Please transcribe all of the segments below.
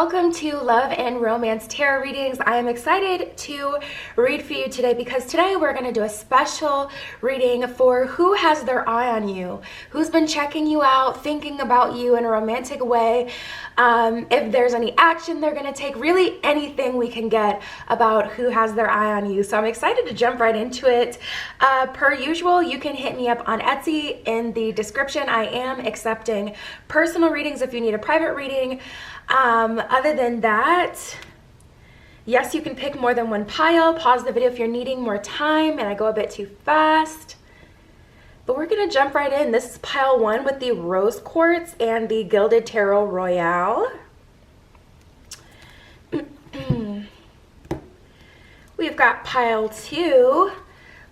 welcome to Love and Romance Tarot Readings. I am excited to read for you today because today we're going to do a special reading for who has their eye on you, who's been checking you out, thinking about you in a romantic way, if there's any action they're going to take, really anything we can get about who has their eye on you. So I'm excited to jump right into it. Per usual, you can hit me up on Etsy in the description. I am accepting personal readings if you need a private reading. Other than that, yes, you can pick more than one pile. Pause the video if you're needing more time and I go a bit too fast. But we're going to jump right in. This is pile 1 with the Rose Quartz and the Gilded Tarot Royale. We've got pile 2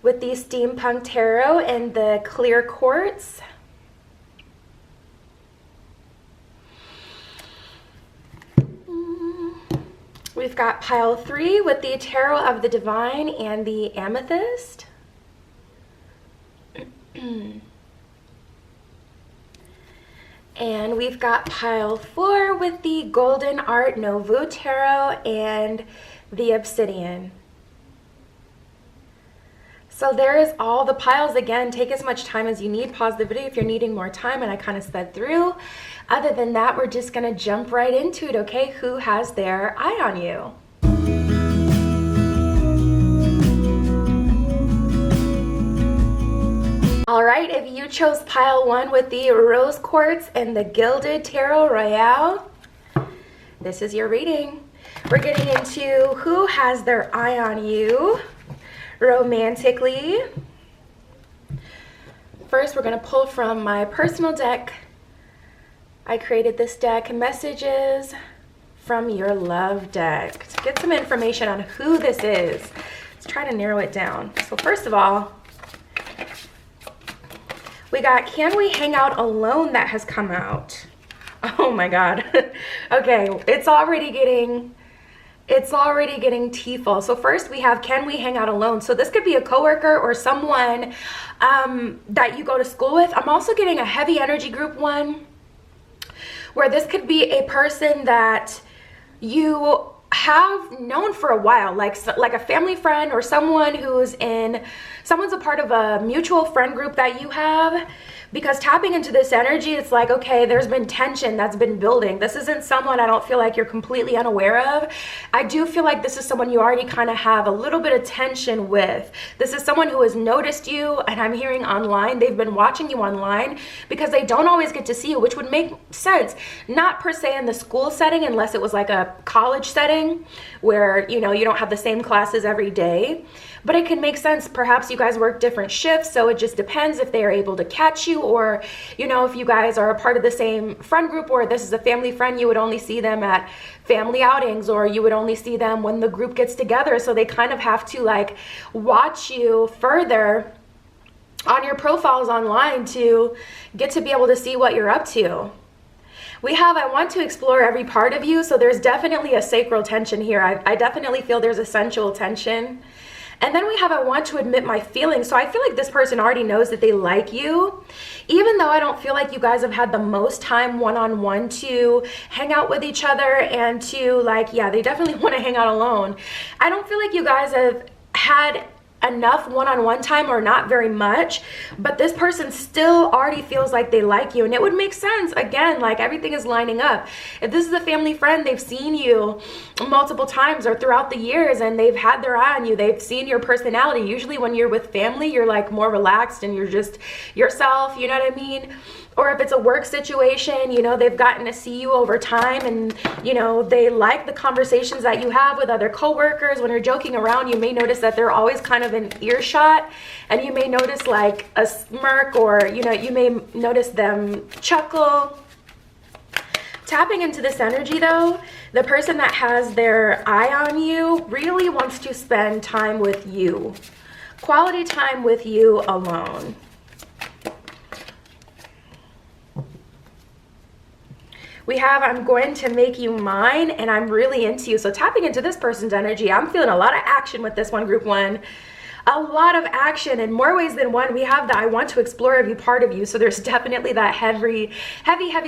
with the Steampunk Tarot and the Clear Quartz. We've got pile 3 with the Tarot of the Divine and the Amethyst. And we've got pile 4 with the Golden Art Nouveau Tarot and the Obsidian. So there is all the piles. Again, take as much time as you need. Pause the video if you're needing more time, and I kind of sped through. Other than that, we're just going to jump right into it, okay? Who has their eye on you? All right, if you chose pile 1 with the Rose Quartz and the Gilded Tarot Royale, this is your reading. We're getting into who has their eye on you romantically. First, we're going to pull from my personal deck. I created this deck, Messages from Your Love deck, to get some information on who this is. Let's try to narrow it down. So first of all, we got Can We Hang Out Alone that has come out. Oh my God. Okay, it's already getting tearful. So first we have Can We Hang Out Alone? So this could be a coworker or someone that you go to school with. I'm also getting a heavy energy group one, where this could be a person that you have known for a while, like a family friend or someone someone's a part of a mutual friend group that you have. Because tapping into this energy, it's like, okay, there's been tension that's been building. This isn't someone I don't feel like you're completely unaware of. I do feel like this is someone you already kind of have a little bit of tension with. This is someone who has noticed you, and I'm hearing online, they've been watching you online because they don't always get to see you, which would make sense. Not per se in the school setting, unless it was like a college setting where, you know, you don't have the same classes every day. But it can make sense. Perhaps you guys work different shifts, so it just depends if they are able to catch you, or, you know, if you guys are a part of the same friend group, or this is a family friend, you would only see them at family outings, or you would only see them when the group gets together. So they kind of have to like watch you further on your profiles online to get to be able to see what you're up to. We have, I want to explore every part of you. So there's definitely a sacral tension here. I definitely feel there's a sensual tension. And then we have, I want to admit my feelings. So I feel like this person already knows that they like you. Even though I don't feel like you guys have had the most time one-on-one to hang out with each other and to like, yeah, they definitely want to hang out alone. I don't feel like you guys have had enough one-on-one time, or not very much, but this person still already feels like they like you, and it would make sense. Again, like everything is lining up. If this is a family friend, they've seen you multiple times or throughout the years, and they've had their eye on you. They've seen your personality. Usually when you're with family, you're like more relaxed and you're just yourself, you know what I mean? Or if it's a work situation, you know, they've gotten to see you over time, and, you know, they like the conversations that you have with other coworkers. When you're joking around, you may notice that they're always kind of in earshot, and you may notice like a smirk, or, you know, you may notice them chuckle. Tapping into this energy though, the person that has their eye on you really wants to spend time with you. Quality time with you alone. We have, I'm going to make you mine, and I'm really into you. So tapping into this person's energy, I'm feeling a lot of action with this one, group one. a lot of action in more ways than one. We have the I want to explore every part of you. So there's definitely that heavy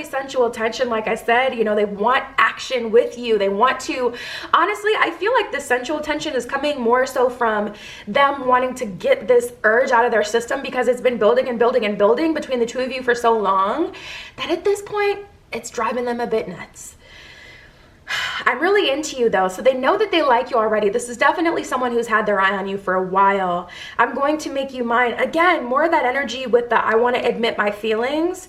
sensual tension. Like I said, you know, they want action with you. They want to, honestly, I feel like the sensual tension is coming more so from them wanting to get this urge out of their system, because it's been building and building and building between the two of you for so long that at this point, it's driving them a bit nuts. I'm really into you though, so they know that they like you already. This is definitely someone who's had their eye on you for a while. I'm going to make you mine. Again, more of that energy with the I want to admit my feelings.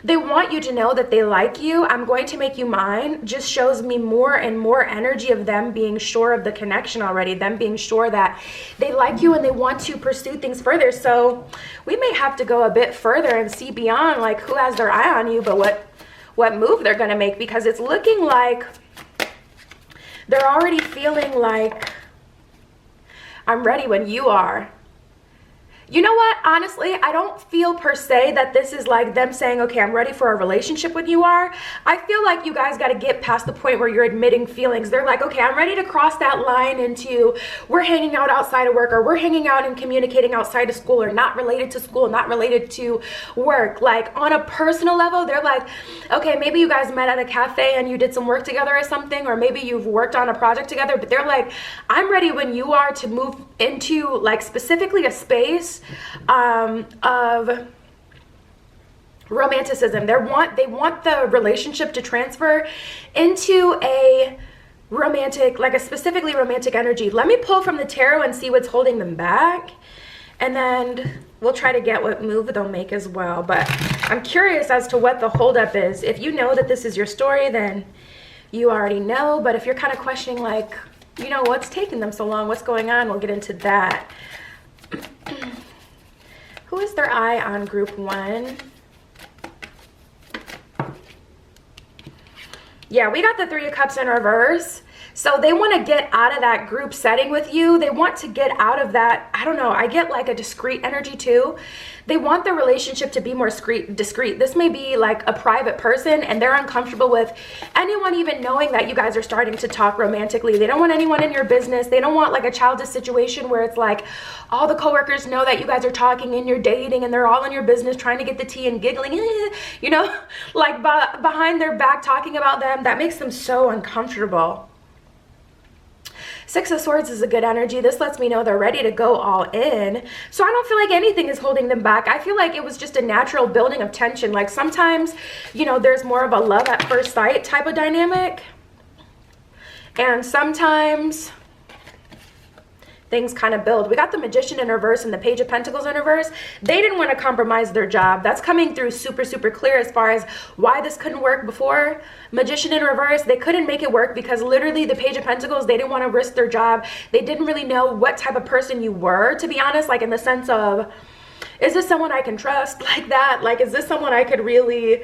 They want you to know that they like you. I'm going to make you mine just shows me more and more energy of them being sure of the connection already, them being sure that they like you and they want to pursue things further. So we may have to go a bit further and see beyond like who has their eye on you, but what move they're going to make, because it's looking like they're already feeling like, I'm ready when you are. You know what? Honestly, I don't feel per se that this is like them saying, okay, I'm ready for a relationship when you are. I feel like you guys got to get past the point where you're admitting feelings. They're like, okay, I'm ready to cross that line into we're hanging out outside of work, or we're hanging out and communicating outside of school, or not related to school, not related to work. Like on a personal level, they're like, okay, maybe you guys met at a cafe and you did some work together or something, or maybe you've worked on a project together, but they're like, I'm ready when you are to move into like specifically a space of romanticism. They want the relationship to transfer into a romantic, like a specifically romantic energy. Let me pull from the tarot and see what's holding them back, and then we'll try to get what move they'll make as well. But I'm curious as to what the holdup is. If you know that this is your story, then you already know. But if you're kind of questioning, like, you know, what's taking them so long, what's going on, we'll get into that. Who is their eye on group one? Yeah, we got the Three of Cups in reverse. So they want to get out of that group setting with you. They want to get out of that, I don't know, I get like a discreet energy too. They want the relationship to be more discreet. This may be like a private person and they're uncomfortable with anyone even knowing that you guys are starting to talk romantically. They don't want anyone in your business. They don't want like a childish situation where it's like all the coworkers know that you guys are talking and you're dating and they're all in your business trying to get the tea and giggling, you know, like behind their back talking about them. That makes them so uncomfortable. Six of Swords is a good energy. This lets me know they're ready to go all in. So I don't feel like anything is holding them back. I feel like it was just a natural building of tension. Like sometimes, you know, there's more of a love at first sight type of dynamic. And sometimes things kind of build. We got the Magician in reverse and the Page of Pentacles in reverse. They didn't want to compromise their job. That's coming through super, super clear as far as why this couldn't work before. Magician in reverse, they couldn't make it work because literally the Page of Pentacles, they didn't want to risk their job. They didn't really know what type of person you were, to be honest, like in the sense of, is this someone I can trust like that? Like, is this someone I could really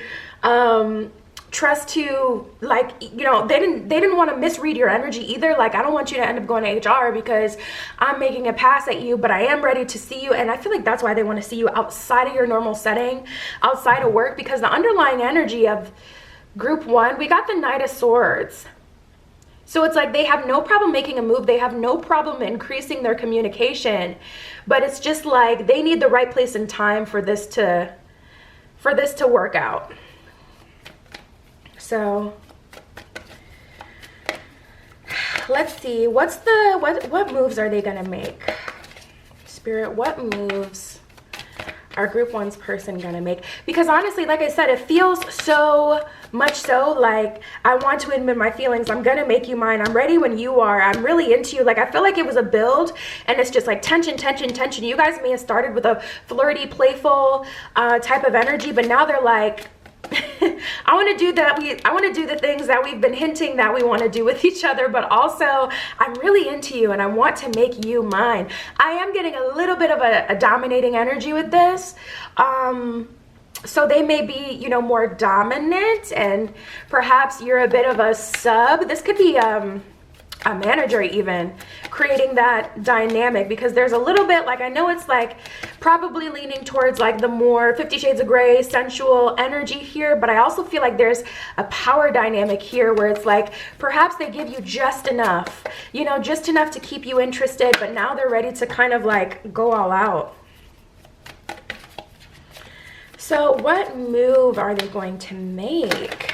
trust to, like, you know, they didn't want to misread your energy either. Like, I don't want you to end up going to HR because I'm making a pass at you, but I am ready to see you. And I feel like that's why they want to see you outside of your normal setting, outside of work, because the underlying energy of group one, we got the Knight of Swords. So it's like they have no problem making a move. They have no problem increasing their communication, but it's just like they need the right place and time for this to work out. So let's see, what moves are they gonna make? Spirit, what moves are group one's person gonna make? Because honestly, like I said, it feels so much so like I want to admit my feelings. I'm gonna make you mine. I'm ready when you are. I'm really into you. Like, I feel like it was a build and it's just like tension, tension, tension. You guys may have started with a flirty, playful type of energy, but now they're like, I want to do that. I want to do the things that we've been hinting that we want to do with each other, but also I'm really into you and I want to make you mine. I am getting a little bit of a dominating energy with this. So they may be, you know, more dominant and perhaps you're a bit of a sub. This could be a manager even, creating that dynamic, because there's a little bit, like, I know it's like probably leaning towards like the more 50 Shades of Grey sensual energy here, but I also feel like there's a power dynamic here where it's like perhaps they give you just enough, you know, just enough to keep you interested, but now they're ready to kind of like go all out. So what move are they going to make?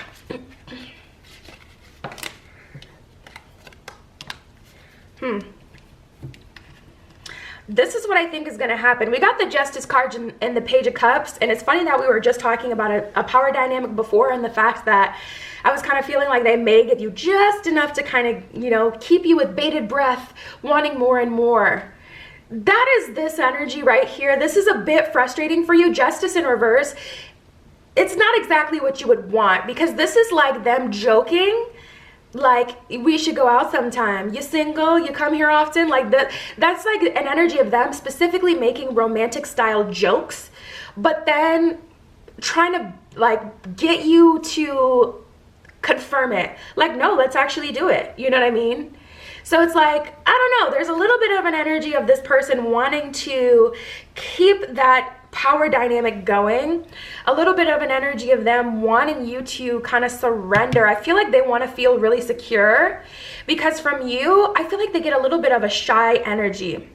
This is what I think is going to happen. We got the Justice card and the Page of Cups, and it's funny that we were just talking about a power dynamic before, and the fact that I was kind of feeling like they may give you just enough to kind of, you know, keep you with bated breath, wanting more and more. That is this energy right here. This is a bit frustrating for you. Justice in reverse. It's not exactly what you would want, because this is like them joking, like, we should go out sometime. You single? You come here often? Like that's like an energy of them specifically making romantic style jokes, but then trying to like get you to confirm it. Like, no, let's actually do it. You know what I mean? So it's like, I don't know, there's a little bit of an energy of this person wanting to keep that power dynamic going, a little bit of an energy of them wanting you to kind of surrender. I feel like they want to feel really secure, because from you, I feel like they get a little bit of a shy energy.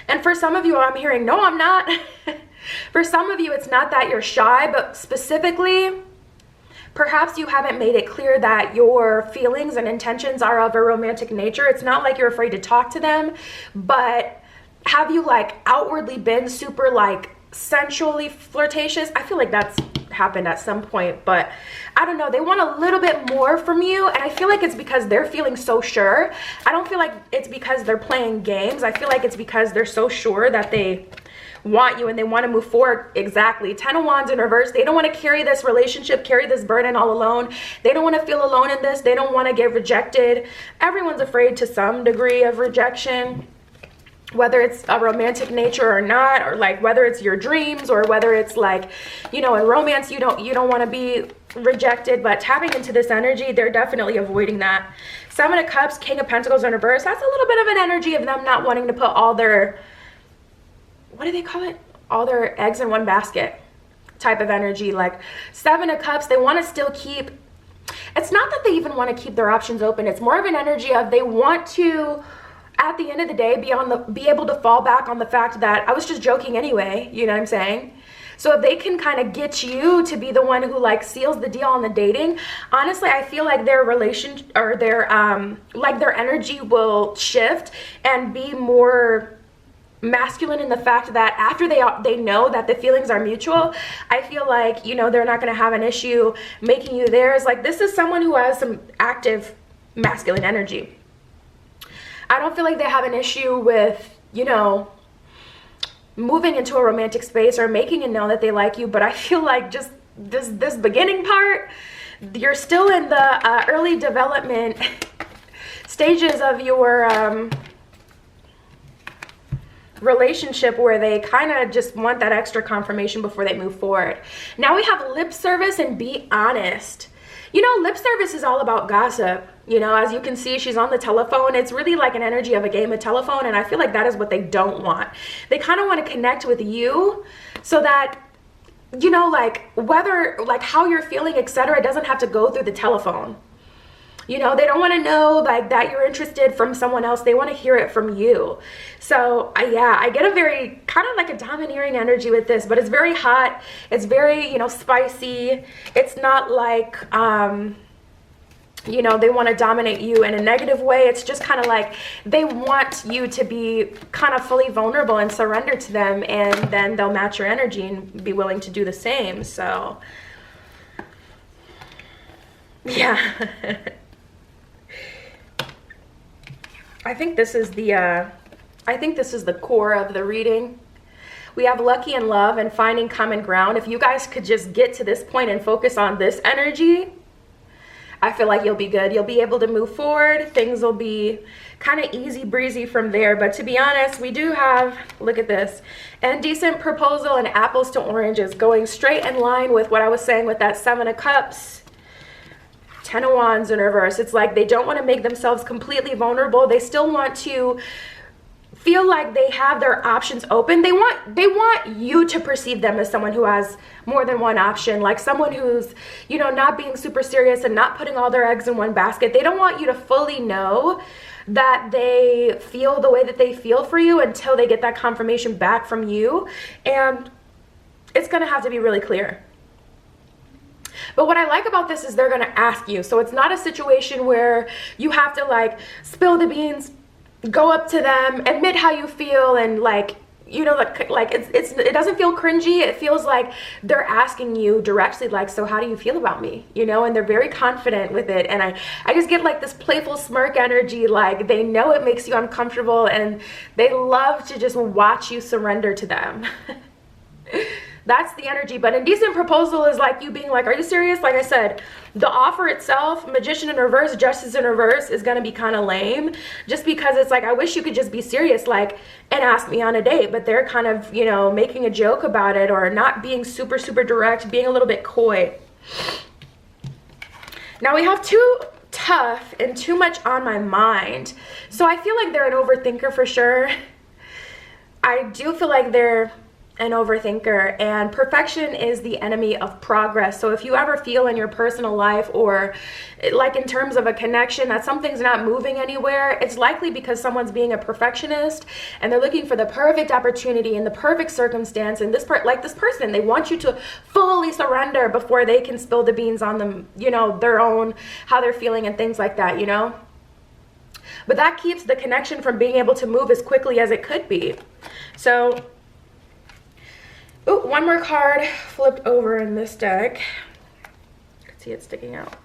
And for some of you, I'm hearing, no, I'm not. For some of you, it's not that you're shy, but specifically, perhaps you haven't made it clear that your feelings and intentions are of a romantic nature. It's not like you're afraid to talk to them, but have you like outwardly been super like sensually flirtatious? I feel like that's happened at some point, but I don't know. They want a little bit more from you, and I feel like it's because they're feeling so sure. I don't feel like it's because they're playing games. I feel like it's because they're so sure that they want you and they want to move forward. Exactly. 10 of Wands in reverse. They don't want to carry this relationship, carry this burden all alone. They don't want to feel alone in this. They don't want to get rejected. Everyone's afraid to some degree of rejection, whether it's a romantic nature or not, or like whether it's your dreams, or whether it's like, you know, in romance you don't want to be rejected. But tapping into this energy, they're definitely avoiding that. 7 of Cups, King of Pentacles in reverse. That's a little bit of an energy of them not wanting to put all their, what do they call it, all their eggs in one basket type of energy. Like 7 of Cups, they want to still keep, it's not that they even want to keep their options open. It's more of an energy of they want to, at the end of the day, be able to fall back on the fact that I was just joking anyway. You know what I'm saying? So if they can kind of get you to be the one who like seals the deal on the dating, honestly, I feel like their relation or their like their energy will shift and be more masculine in the fact that after they know that the feelings are mutual, I feel like, you know, they're not going to have an issue making you theirs. Like, this is someone who has some active masculine energy. I don't feel like they have an issue with, you know, moving into a romantic space or making it known that they like you, but I feel like just this beginning part, you're still in the early development stages of your relationship, where they kind of just want that extra confirmation before they move forward. Now we have lip service and be honest. You know, lip service is all about gossip. You know, as you can see, she's on the telephone. It's really like an energy of a game of telephone, and I feel like that is what they don't want. They kind of want to connect with you so that, you know, like whether, like how you're feeling, etc., doesn't have to go through the telephone. You know, they don't want to know like that you're interested from someone else. They want to hear it from you. So yeah, I get a very kind of like a domineering energy with this, but it's very hot. It's very, you know, spicy. It's not like, you know, they want to dominate you in a negative way. It's just kind of like they want you to be kind of fully vulnerable and surrender to them, and then they'll match your energy and be willing to do the same. So yeah. I think this is the core of the reading. We have lucky in love and finding common ground. If you guys could just get to this point and focus on this energy, I feel like you'll be good. You'll be able to move forward. Things will be kind of easy breezy from there. But to be honest, we do have, look at this, indecent proposal and apples to oranges, going straight in line with what I was saying with that 7 of Cups, Ten of Wands in reverse. It's like they don't want to make themselves completely vulnerable. They still want to feel like they have their options open. They want you to perceive them as someone who has more than one option, like someone who's, you know, not being super serious and not putting all their eggs in one basket. They don't want you to fully know that they feel the way that they feel for you until they get that confirmation back from you. And it's going to have to be really clear. But what I like about this is they're going to ask you. So it's not a situation where you have to like spill the beans, go up to them, admit how you feel, and like, you know, like it doesn't feel cringy. It feels like they're asking you directly, like, so how do you feel about me? You know, and they're very confident with it. And I just get like this playful smirk energy, like they know it makes you uncomfortable and they love to just watch you surrender to them. That's the energy. But indecent proposal is like you being like, are you serious? Like I said, the offer itself, Magician in reverse, Justice in reverse, is going to be kind of lame, just because it's like, I wish you could just be serious, like, and ask me on a date. But they're kind of, you know, making a joke about it, or not being super, super direct, being a little bit coy. Now we have too tough and too much on my mind. So I feel like they're an overthinker for sure. I do feel like they're an overthinker, and perfection is the enemy of progress. So if you ever feel in your personal life, or like in terms of a connection, that something's not moving anywhere, it's likely because someone's being a perfectionist and they're looking for the perfect opportunity and the perfect circumstance. And this person, they want you to fully surrender before they can spill the beans on them, you know, their own, how they're feeling and things like that, you know. But that keeps the connection from being able to move as quickly as it could be. So ooh, one more card flipped over in this deck. You can see it sticking out.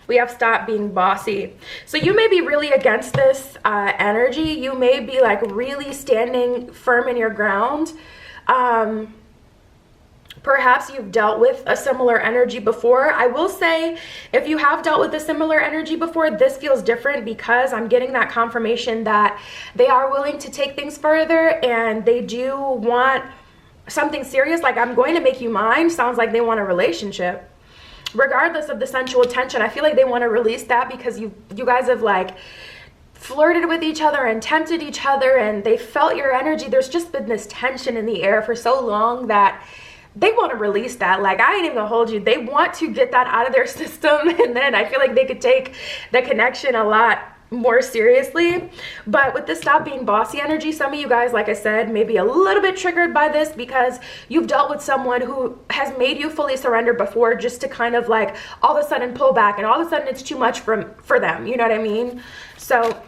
We have stop being bossy. So you may be really against this energy. You may be like really standing firm in your ground. Perhaps you've dealt with a similar energy before. I will say, if you have dealt with a similar energy before, this feels different, because I'm getting that confirmation that they are willing to take things further and they do want something serious. Like, I'm going to make you mine sounds like they want a relationship. Regardless of the sensual tension, I feel like they want to release that, because you guys have like flirted with each other and tempted each other, and they felt your energy. There's just been this tension in the air for so long that they want to release that. Like, I ain't even gonna hold you. They want to get that out of their system, and then I feel like they could take the connection a lot more seriously. But with the stop being bossy energy, some of you guys, like I said, may be a little bit triggered by this, because you've dealt with someone who has made you fully surrender before, just to kind of like all of a sudden pull back, and all of a sudden it's too much for them, you know what I mean? So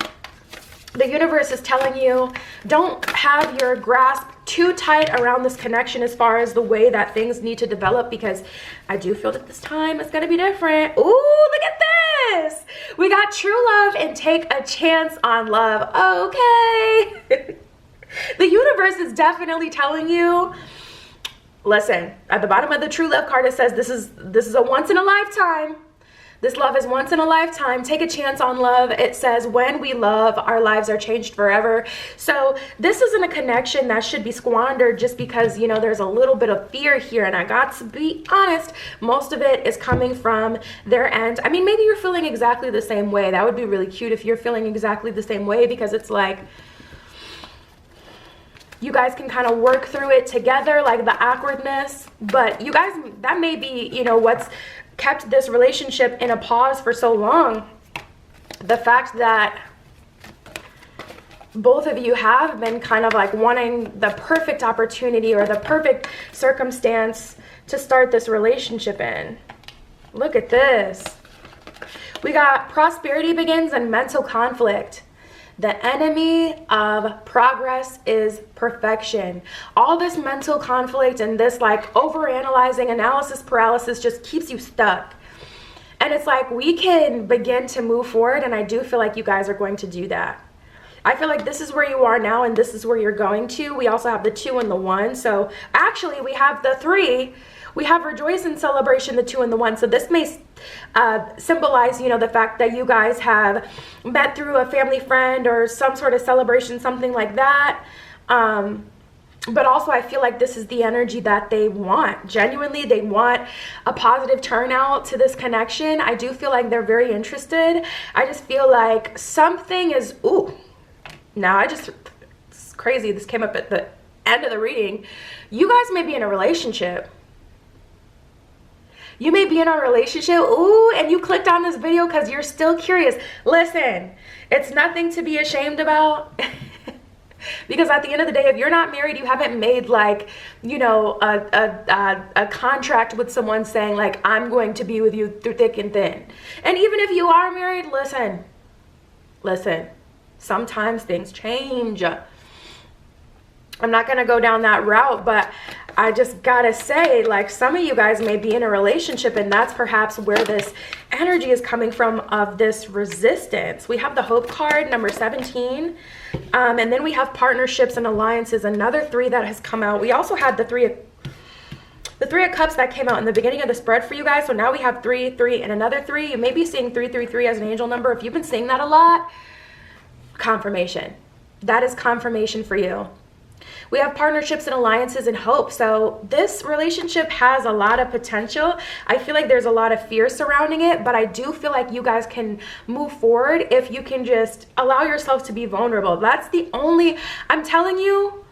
the universe is telling you, don't have your grasp too tight around this connection as far as the way that things need to develop, because I do feel that this time it's going to be different. Ooh, look at this. We got true love and take a chance on love. Okay. The universe is definitely telling you, listen, at the bottom of the true love card, it says this is a once in a lifetime. This love is once in a lifetime. Take a chance on love. It says, when we love, our lives are changed forever. So this isn't a connection that should be squandered just because, you know, there's a little bit of fear here. And I got to be honest, most of it is coming from their end. I mean, maybe you're feeling exactly the same way. That would be really cute if you're feeling exactly the same way, because it's like you guys can kind of work through it together, like the awkwardness. But you guys, that may be, you know, what's kept this relationship in a pause for so long. The fact that both of you have been kind of like wanting the perfect opportunity or the perfect circumstance to start this relationship in. Look at this. We got prosperity begins and mental conflict. The enemy of progress is perfection. All this mental conflict and this like overanalyzing, analysis paralysis just keeps you stuck. And it's like, we can begin to move forward, and I do feel like you guys are going to do that. I feel like this is where you are now, and this is where you're going to. We also have the 2 and the 1. So actually we have the 3. We have rejoice and celebration, the 2 and the 1. So this may symbolize, you know, the fact that you guys have met through a family friend or some sort of celebration, something like that. But also I feel like this is the energy that they want. Genuinely, they want a positive turnout to this connection. I do feel like they're very interested. I just feel like something is, ooh, now it's crazy. This came up at the end of the reading. You guys may be in a relationship. You may be in a relationship, ooh, and you clicked on this video because you're still curious. Listen, it's nothing to be ashamed about. Because at the end of the day, if you're not married, you haven't made like, you know, a contract with someone saying like, I'm going to be with you through thick and thin. And even if you are married, listen, sometimes things change. I'm not going to go down that route, but I just gotta say, like, some of you guys may be in a relationship, and that's perhaps where this energy is coming from, of this resistance. We have the Hope card, number 17, and then we have partnerships and alliances, another 3 that has come out. We also had the three of Cups that came out in the beginning of the spread for you guys. So now we have 3, 3, and another 3. You may be seeing 333 as an angel number. If you've been seeing that a lot, confirmation. That is confirmation for you. We have partnerships and alliances and hope. So this relationship has a lot of potential. I feel like there's a lot of fear surrounding it, but I do feel like you guys can move forward if you can just allow yourself to be vulnerable. That's the only, I'm telling you,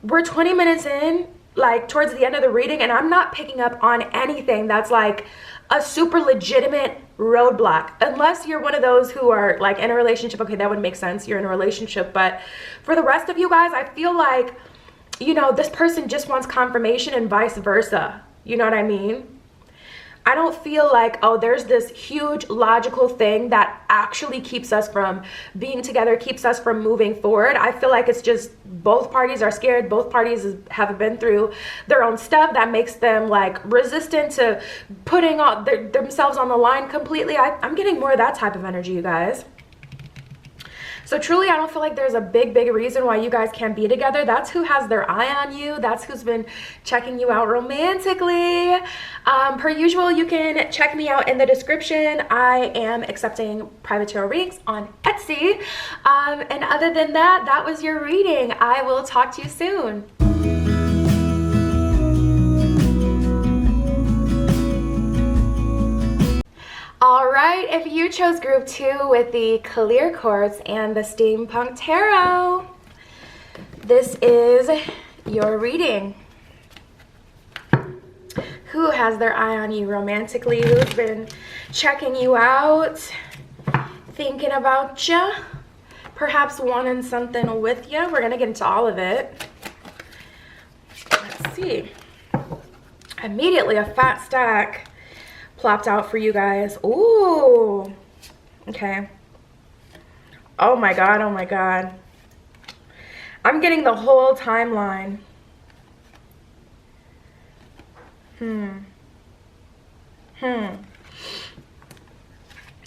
we're 20 minutes in, like towards the end of the reading, and I'm not picking up on anything that's like a super legitimate roadblock, unless you're one of those who are like in a relationship. Okay, that would make sense, you're in a relationship. But for the rest of you guys, I feel like, you know, this person just wants confirmation and vice versa. You know what I mean? I don't feel like, oh, there's this huge logical thing that actually keeps us from being together, keeps us from moving forward. I feel like it's just both parties are scared. Both parties have been through their own stuff that makes them like resistant to putting all themselves on the line completely. I'm getting more of that type of energy, you guys. So truly, I don't feel like there's a big reason why you guys can't be together. That's who has their eye on you. That's who's been checking you out romantically. Per usual, you can check me out in the description. I am accepting private tarot readings on Etsy. And other than that, that was your reading. I will talk to you soon. All right, if you chose group 2 with the clear quartz and the steampunk tarot, this is your reading. Who has their eye on you romantically? Who's been checking you out, thinking about you, perhaps wanting something with you? We're gonna get into all of it. Let's see. Immediately a fat stack plopped out for you guys. Ooh, okay. Oh my god, oh my god. I'm getting the whole timeline.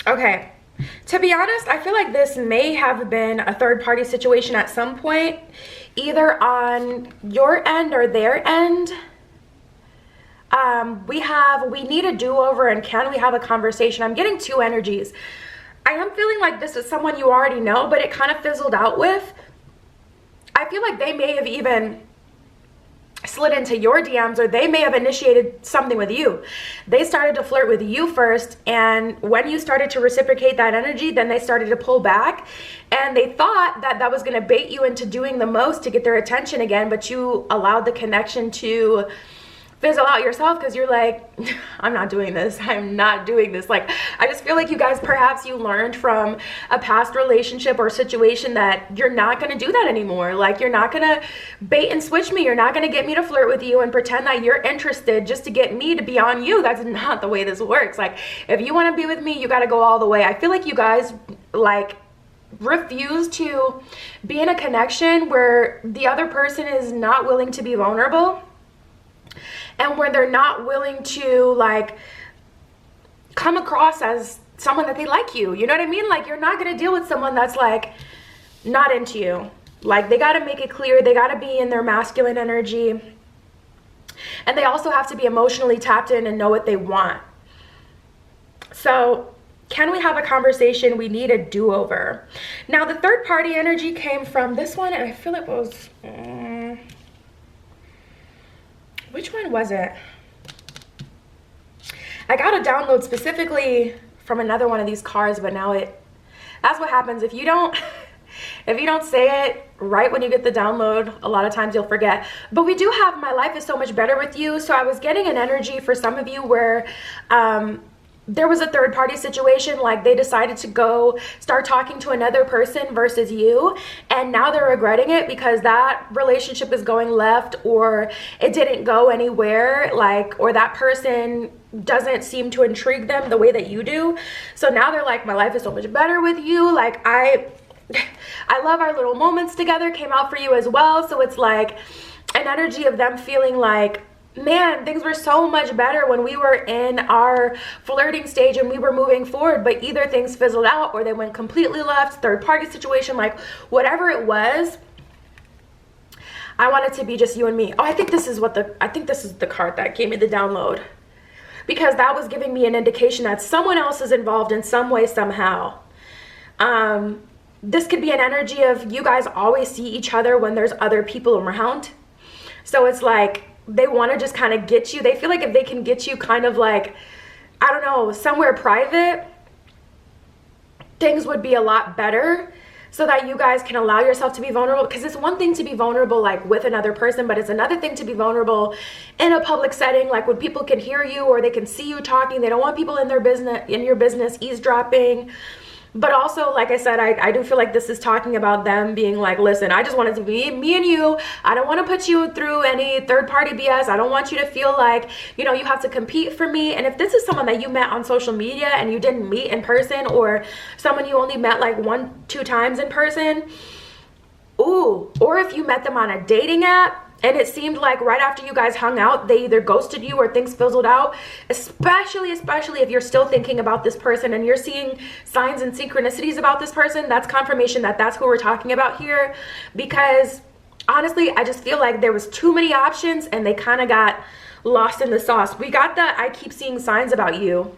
Okay, to be honest, I feel like this may have been a third-party situation at some point, either on your end or their end. We need a do-over, and can we have a conversation? I'm getting 2 energies. I am feeling like this is someone you already know, but it kind of fizzled out with. I feel like they may have even slid into your DMs, or they may have initiated something with you. They started to flirt with you first, and when you started to reciprocate that energy, then they started to pull back, and they thought that that was going to bait you into doing the most to get their attention again, but you allowed the connection to fizzle out yourself because you're like, I'm not doing this. I'm not doing this. Like, I just feel like you guys, perhaps you learned from a past relationship or situation that you're not going to do that anymore. Like, you're not going to bait and switch me. You're not going to get me to flirt with you and pretend that you're interested just to get me to be on you. That's not the way this works. Like, if you want to be with me, you got to go all the way. I feel like you guys, like, refuse to be in a connection where the other person is not willing to be vulnerable, and where they're not willing to like come across as someone that they like you. You know what I mean? Like, you're not going to deal with someone that's like not into you. Like, they got to make it clear. They got to be in their masculine energy. And they also have to be emotionally tapped in and know what they want. So can we have a conversation? We need a do-over. Now, the third party energy came from this one, and I feel it was Which one was it? I got a download specifically from another one of these cards, but now that's what happens if you don't say it right when you get the download. A lot of times you'll forget. But we do have my life is so much better with you. So I was getting an energy for some of you where there was a third party situation, like they decided to go start talking to another person versus you, and now they're regretting it because that relationship is going left, or it didn't go anywhere, like, or that person doesn't seem to intrigue them the way that you do. So now they're like, my life is so much better with you. Like I love our little moments together came out for you as well. So it's like an energy of them feeling like, man, things were so much better when we were in our flirting stage and we were moving forward, but either things fizzled out or they went completely left, third party situation, like whatever it was. I want it to be just you and me. Oh, I think this is the card that gave me the download, because that was giving me an indication that someone else is involved in some way, somehow. This could be an energy of you guys always see each other when there's other people around. So it's like they want to just kind of get you. They feel like if they can get you kind of like, I don't know, somewhere private, things would be a lot better, so that you guys can allow yourself to be vulnerable. Because it's one thing to be vulnerable like with another person, but it's another thing to be vulnerable in a public setting, like when people can hear you or they can see you talking. They don't want people in your business eavesdropping. But also, like I said, I do feel like this is talking about them being like, listen, I just want it to be me and you. I don't want to put you through any third-party BS. I don't want you to feel like, you know, you have to compete for me. And if this is someone that you met on social media and you didn't meet in person, or someone you only met like 1-2 times in person, ooh, or if you met them on a dating app, and it seemed like right after you guys hung out, they either ghosted you or things fizzled out, especially if you're still thinking about this person and you're seeing signs and synchronicities about this person, that's confirmation that that's who we're talking about here. Because honestly, I just feel like there was too many options and they kind of got lost in the sauce. We got the I keep seeing signs about you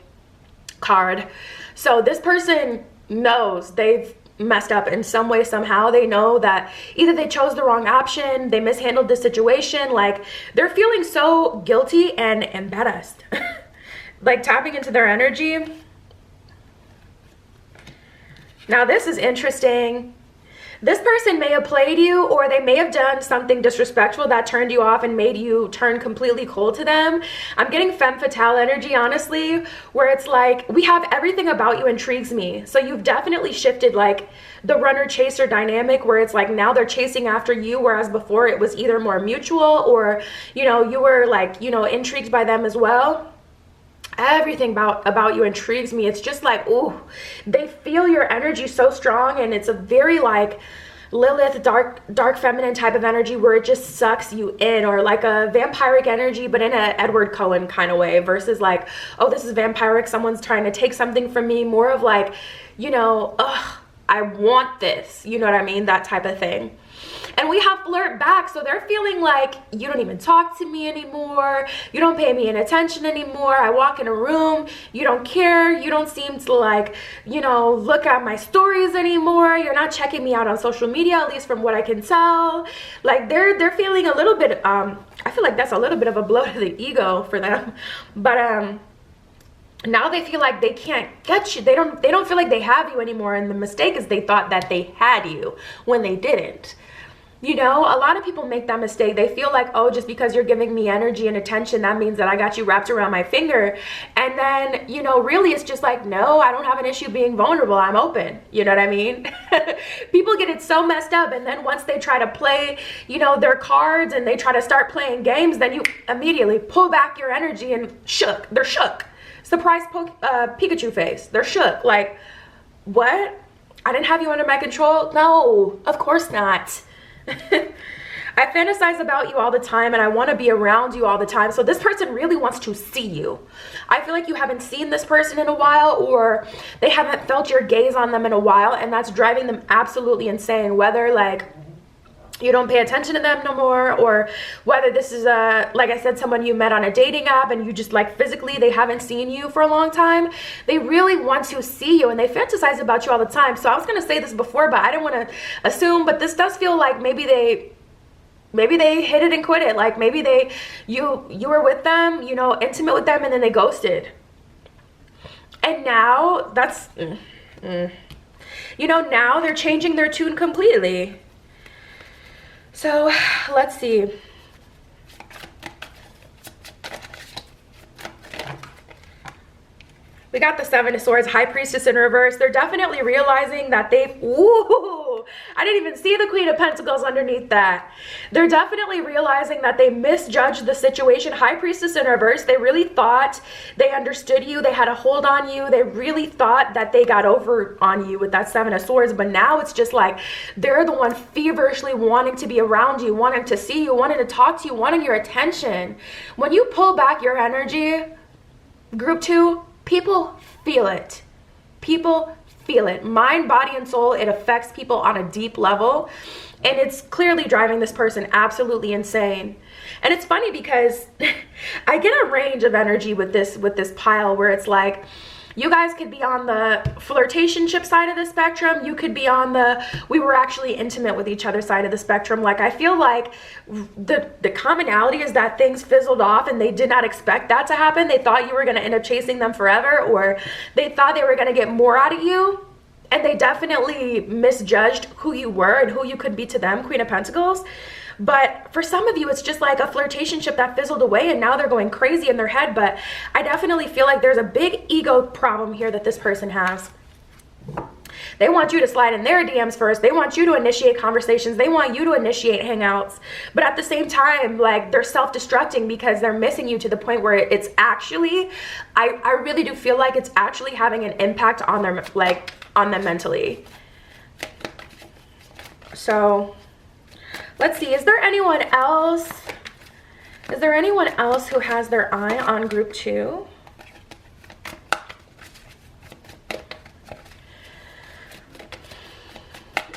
card. So this person knows they've messed up in some way, somehow. They know that either they chose the wrong option, they mishandled the situation, like they're feeling so guilty and embarrassed. Like tapping into their energy. Now this is interesting. This person may have played you, or they may have done something disrespectful that turned you off and made you turn completely cold to them. I'm getting femme fatale energy, honestly, where it's like, we have everything about you intrigues me. So you've definitely shifted like the runner chaser dynamic, where it's like now they're chasing after you, whereas before it was either more mutual or, you know, you were like, you know, intrigued by them as well. Everything about you intrigues me. It's just like, ooh, they feel your energy so strong, and it's a very like Lilith, dark feminine type of energy where it just sucks you in, or like a vampiric energy, but in a Edward Cullen kind of way, versus like, oh, this is vampiric, someone's trying to take something from me. More of like, you know, ugh, I want this, you know what I mean, that type of thing. And we have flirt back, so they're feeling like, you don't even talk to me anymore, you don't pay me any attention anymore, I walk in a room, you don't care, you don't seem to like, you know, look at my stories anymore, you're not checking me out on social media, at least from what I can tell. Like they're feeling a little bit, I feel like that's a little bit of a blow to the ego for them. But now they feel like they can't get you. They don't feel like they have you anymore, and the mistake is they thought that they had you when they didn't. You know, a lot of people make that mistake. They feel like, oh, just because you're giving me energy and attention, that means that I got you wrapped around my finger. And then, you know, really it's just like, no, I don't have an issue being vulnerable. I'm open. You know what I mean? People get it so messed up. And then once they try to play, you know, their cards and they try to start playing games, then you immediately pull back your energy and shook. They're shook. Surprise Pikachu face. They're shook. Like, what? I didn't have you under my control? No, of course not. I fantasize about you all the time, and I want to be around you all the time. So this person really wants to see you. I feel like you haven't seen this person in a while, or they haven't felt your gaze on them in a while, and that's driving them absolutely insane. Whether like you don't pay attention to them no more, or whether this is like I said, someone you met on a dating app and you just like physically they haven't seen you for a long time. They really want to see you, and they fantasize about you all the time. So I was going to say this before, but I didn't want to assume, but this does feel like maybe maybe they hit it and quit it. Like maybe you were with them, you know, intimate with them, and then they ghosted. And now that's, you know, now they're changing their tune completely. So let's see. We got the Seven of Swords, High Priestess in reverse. They're definitely realizing that they've, ooh, I didn't even see the Queen of Pentacles underneath that. They're definitely realizing that they misjudged the situation. High Priestess in reverse, they really thought they understood you. They had a hold on you. They really thought that they got over on you with that Seven of Swords. But now it's just like they're the one feverishly wanting to be around you, wanting to see you, wanting to talk to you, wanting your attention. When you pull back your energy, group 2, people feel it. People feel it. Mind, body, and soul. It affects people on a deep level. And it's clearly driving this person absolutely insane. And it's funny because I get a range of energy with this pile where it's like, you guys could be on the flirtationship side of the spectrum. You could be on the we were actually intimate with each other side of the spectrum. Like I feel like the commonality is that things fizzled off and they did not expect that to happen. They thought you were going to end up chasing them forever, or they thought they were going to get more out of you. And they definitely misjudged who you were and who you could be to them, Queen of Pentacles. But for some of you, it's just like a flirtationship that fizzled away and now they're going crazy in their head. But I definitely feel like there's a big ego problem here that this person has. They want you to slide in their DMs first. They want you to initiate conversations. They want you to initiate hangouts. But at the same time, like they're self-destructing because they're missing you to the point where it's actually, I really do feel like it's actually having an impact on their, like on them mentally. So let's see, is there anyone else? Is there anyone else who has their eye on group 2?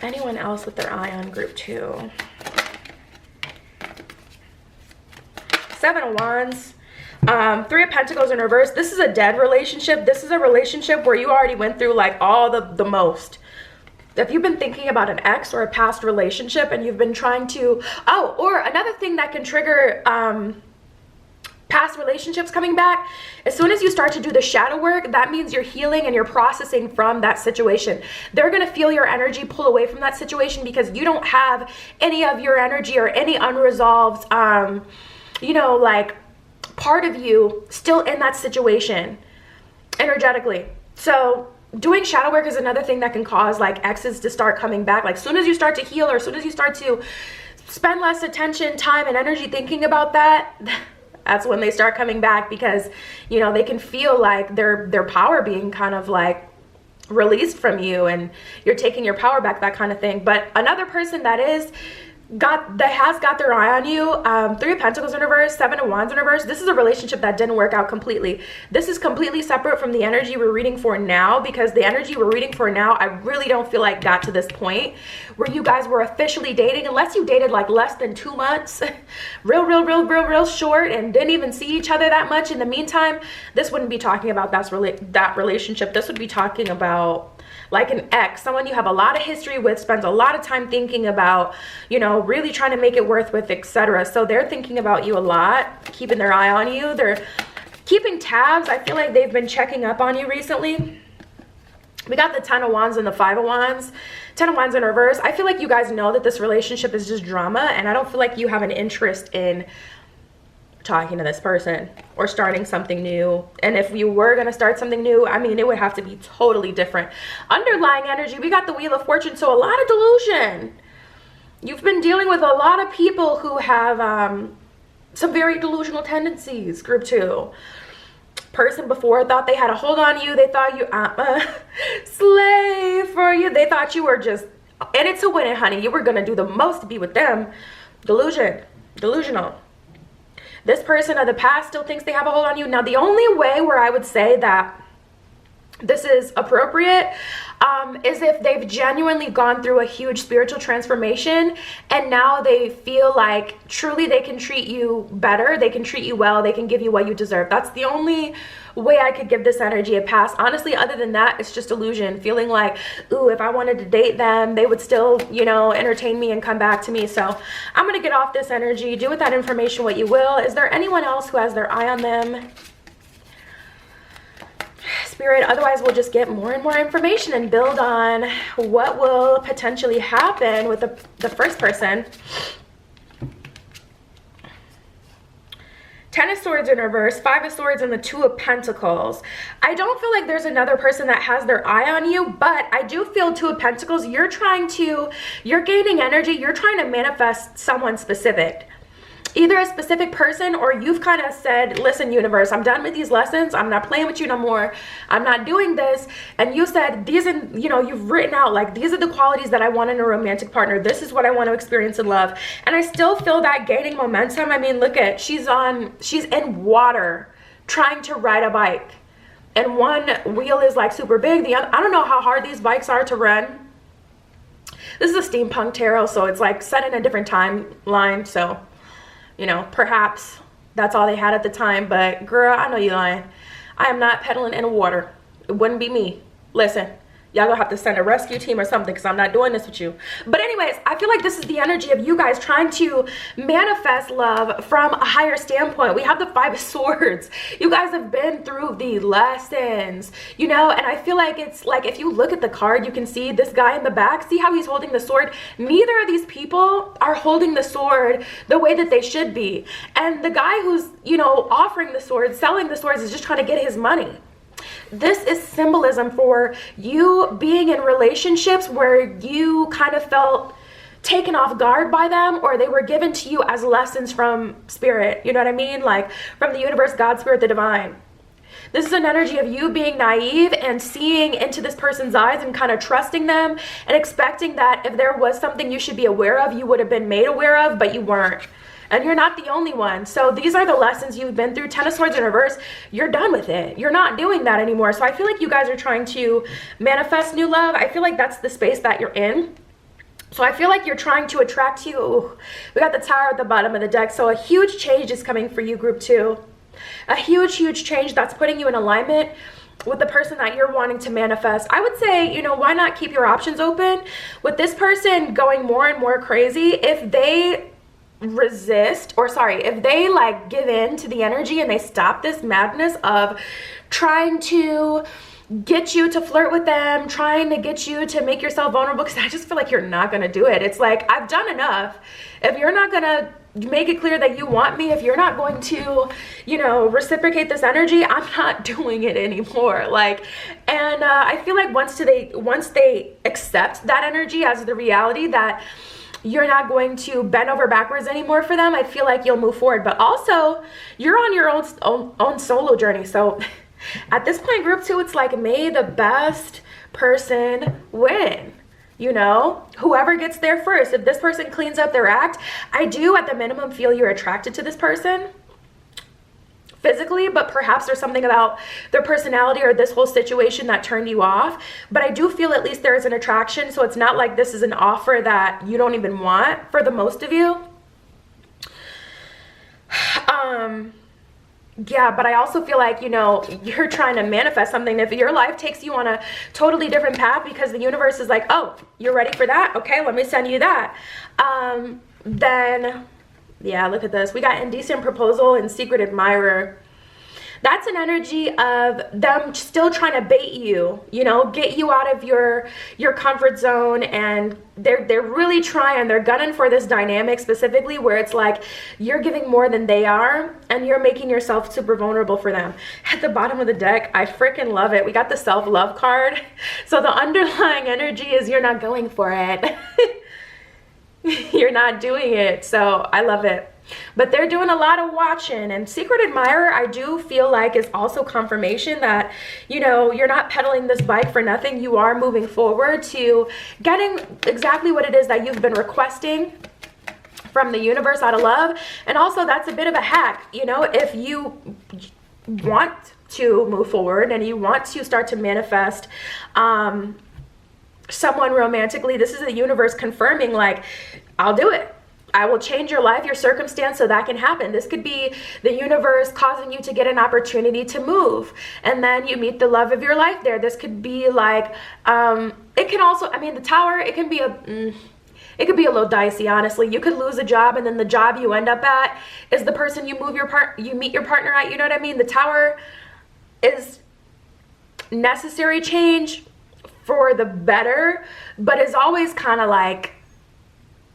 Anyone else with their eye on group 2? Seven of Wands. Three of Pentacles in reverse. This is a dead relationship. This is a relationship where you already went through like all the most. If you've been thinking about an ex or a past relationship and you've been trying to, or another thing that can trigger past relationships coming back, as soon as you start to do the shadow work, that means you're healing and you're processing from that situation. They're going to feel your energy pull away from that situation because you don't have any of your energy or any unresolved, you know, like part of you still in that situation energetically. So doing shadow work is another thing that can cause like exes to start coming back. Like as soon as you start to heal, or as soon as you start to spend less attention, time, and energy thinking about that, that's when they start coming back, because you know they can feel like their power being kind of like released from you and you're taking your power back, that kind of thing. But another person that has got their eye on you, Three of Pentacles in reverse, Seven of Wands in reverse. This is a relationship that didn't work out completely. This is completely separate from the energy we're reading for now, because the energy we're reading for now, I really don't feel like got to this point where you guys were officially dating, unless you dated like less than 2 months, real short, and didn't even see each other that much in the meantime. This wouldn't be talking about that relationship. This would be talking about like an ex, someone you have a lot of history with, spends a lot of time thinking about, you know, really trying to make it worth with, etc. So they're thinking about you a lot, keeping their eye on you. They're keeping tabs. I feel like they've been checking up on you recently. We got the Ten of Wands and the Five of Wands. Ten of Wands in reverse. I feel like you guys know that this relationship is just drama, and I don't feel like you have an interest in talking to this person or starting something new. And if you were going to start something new, I mean, it would have to be totally different. Underlying energy, we got the Wheel of Fortune. So a lot of delusion. You've been dealing with a lot of people who have some very delusional tendencies, group 2. Person before thought they had a hold on you. They thought you slave for you. They thought you were just in it to win it, honey. You were going to do the most to be with them. Delusional. This person of the past still thinks they have a hold on you. Now, the only way where I would say that this is appropriate is if they've genuinely gone through a huge spiritual transformation and now they feel like truly they can treat you better, they can treat you well, they can give you what you deserve. That's the only way I could give this energy a pass. Honestly, other than that, it's just illusion. Feeling like, ooh, if I wanted to date them, they would still, you know, entertain me and come back to me. So I'm going to get off this energy. Do with that information what you will. Is there anyone else who has their eye on them? Spirit, otherwise we'll just get more and more information and build on what will potentially happen with the first person. Ten of Swords in reverse, Five of Swords, and the Two of Pentacles. I don't feel like there's another person that has their eye on you, but I do feel Two of Pentacles. You're gaining energy. You're trying to manifest someone specific. Either a specific person, or you've kind of said, listen, universe, I'm done with these lessons. I'm not playing with you no more. I'm not doing this. And you said these, and you know, you've written out like, these are the qualities that I want in a romantic partner. This is what I want to experience in love. And I still feel that gaining momentum. I mean, look at, she's in water trying to ride a bike. And one wheel is like super big. The other, I don't know how hard these bikes are to run. This is a steampunk tarot, so it's like set in a different timeline. So, you know, perhaps that's all they had at the time. But girl, I know you're lying. I am not pedaling in the water. It wouldn't be me. Listen, y'all gonna have to send a rescue team or something, because I'm not doing this with you. But anyways, I feel like this is the energy of you guys trying to manifest love from a higher standpoint. We have the Five of Swords. You guys have been through the lessons, you know, and I feel like it's like, if you look at the card, you can see this guy in the back. See how he's holding the sword? Neither of these people are holding the sword the way that they should be. And the guy who's, you know, offering the sword, selling the swords, is just trying to get his money. This is symbolism for you being in relationships where you kind of felt taken off guard by them, or they were given to you as lessons from spirit. You know what I mean? Like from the universe, God, spirit, the divine. This is an energy of you being naive and seeing into this person's eyes and kind of trusting them and expecting that if there was something you should be aware of, you would have been made aware of, but you weren't. And you're not the only one. So these are the lessons you've been through. Ten of Swords in reverse, you're done with it. You're not doing that anymore. So I feel like you guys are trying to manifest new love. I feel like that's the space that you're in. So I feel like you're trying to attract you. Ooh, we got the Tower at the bottom of the deck. So a huge change is coming for you, group 2. A huge, huge change that's putting you in alignment with the person that you're wanting to manifest. I would say, you know, why not keep your options open? With this person going more and more crazy, if they resist, or sorry, if they like give in to the energy and they stop this madness of trying to get you to flirt with them, trying to get you to make yourself vulnerable, because I just feel like you're not gonna do it. It's like, I've done enough. If you're not gonna make it clear that you want me, if you're not going to, you know, reciprocate this energy, I'm not doing it anymore. Like, and I feel like once they accept that energy as the reality that you're not going to bend over backwards anymore for them, I feel like you'll move forward. But also, you're on your own solo journey. So at this point, group 2, it's like, may the best person win. You know, whoever gets there first. If this person cleans up their act, I do at the minimum feel you're attracted to this person physically, but perhaps there's something about their personality or this whole situation that turned you off. But I do feel at least there is an attraction. So it's not like this is an offer that you don't even want for the most of you. Yeah, but I also feel like, you know, you're trying to manifest something. If your life takes you on a totally different path because the universe is like, oh, you're ready for that? Okay, let me send you that. Then, yeah, look at this. We got Indecent Proposal and Secret Admirer. That's an energy of them still trying to bait you, you know, get you out of your comfort zone. And they're really trying, they're gunning for this dynamic specifically where it's like you're giving more than they are and you're making yourself super vulnerable for them. At the bottom of the deck, I freaking love it. We got the self-love card. So the underlying energy is you're not going for it. You're not doing it. So I love it. But they're doing a lot of watching. And Secret Admirer, I do feel like, is also confirmation that, you know, you're not pedaling this bike for nothing. You are moving forward to getting exactly what it is that you've been requesting from the universe out of love. And also, that's a bit of a hack. You know, if you want to move forward and you want to start to manifest someone romantically, this is the universe confirming, like, I'll do it. I will change your life, your circumstance, so that can happen. This could be the universe causing you to get an opportunity to move, and then you meet the love of your life there. This could be like, it can also, I mean, the Tower, it can be it could be a little dicey, honestly. You could lose a job, and then the job you end up at is the person you meet your partner at. You know what I mean? The Tower is necessary change for the better, but is always kind of like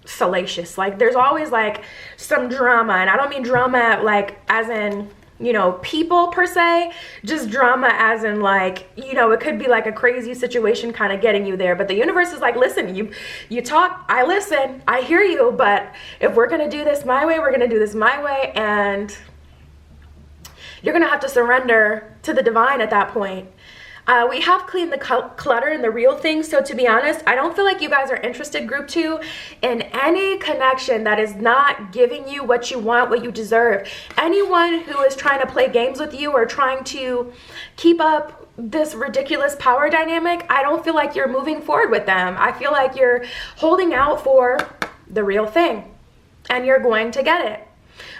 salacious. Like, there's always like some drama, and I don't mean drama like as in, you know, people per se, just drama as in like, you know, it could be like a crazy situation kind of getting you there. But the universe is like, listen, you talk, I listen, I hear you, but if we're gonna do this my way, we're gonna do this my way, and you're gonna have to surrender to the divine at that point. We have cleaned the clutter and the real things. So to be honest, I don't feel like you guys are interested, group 2, in any connection that is not giving you what you want, what you deserve. Anyone who is trying to play games with you or trying to keep up this ridiculous power dynamic, I don't feel like you're moving forward with them. I feel like you're holding out for the real thing, and you're going to get it.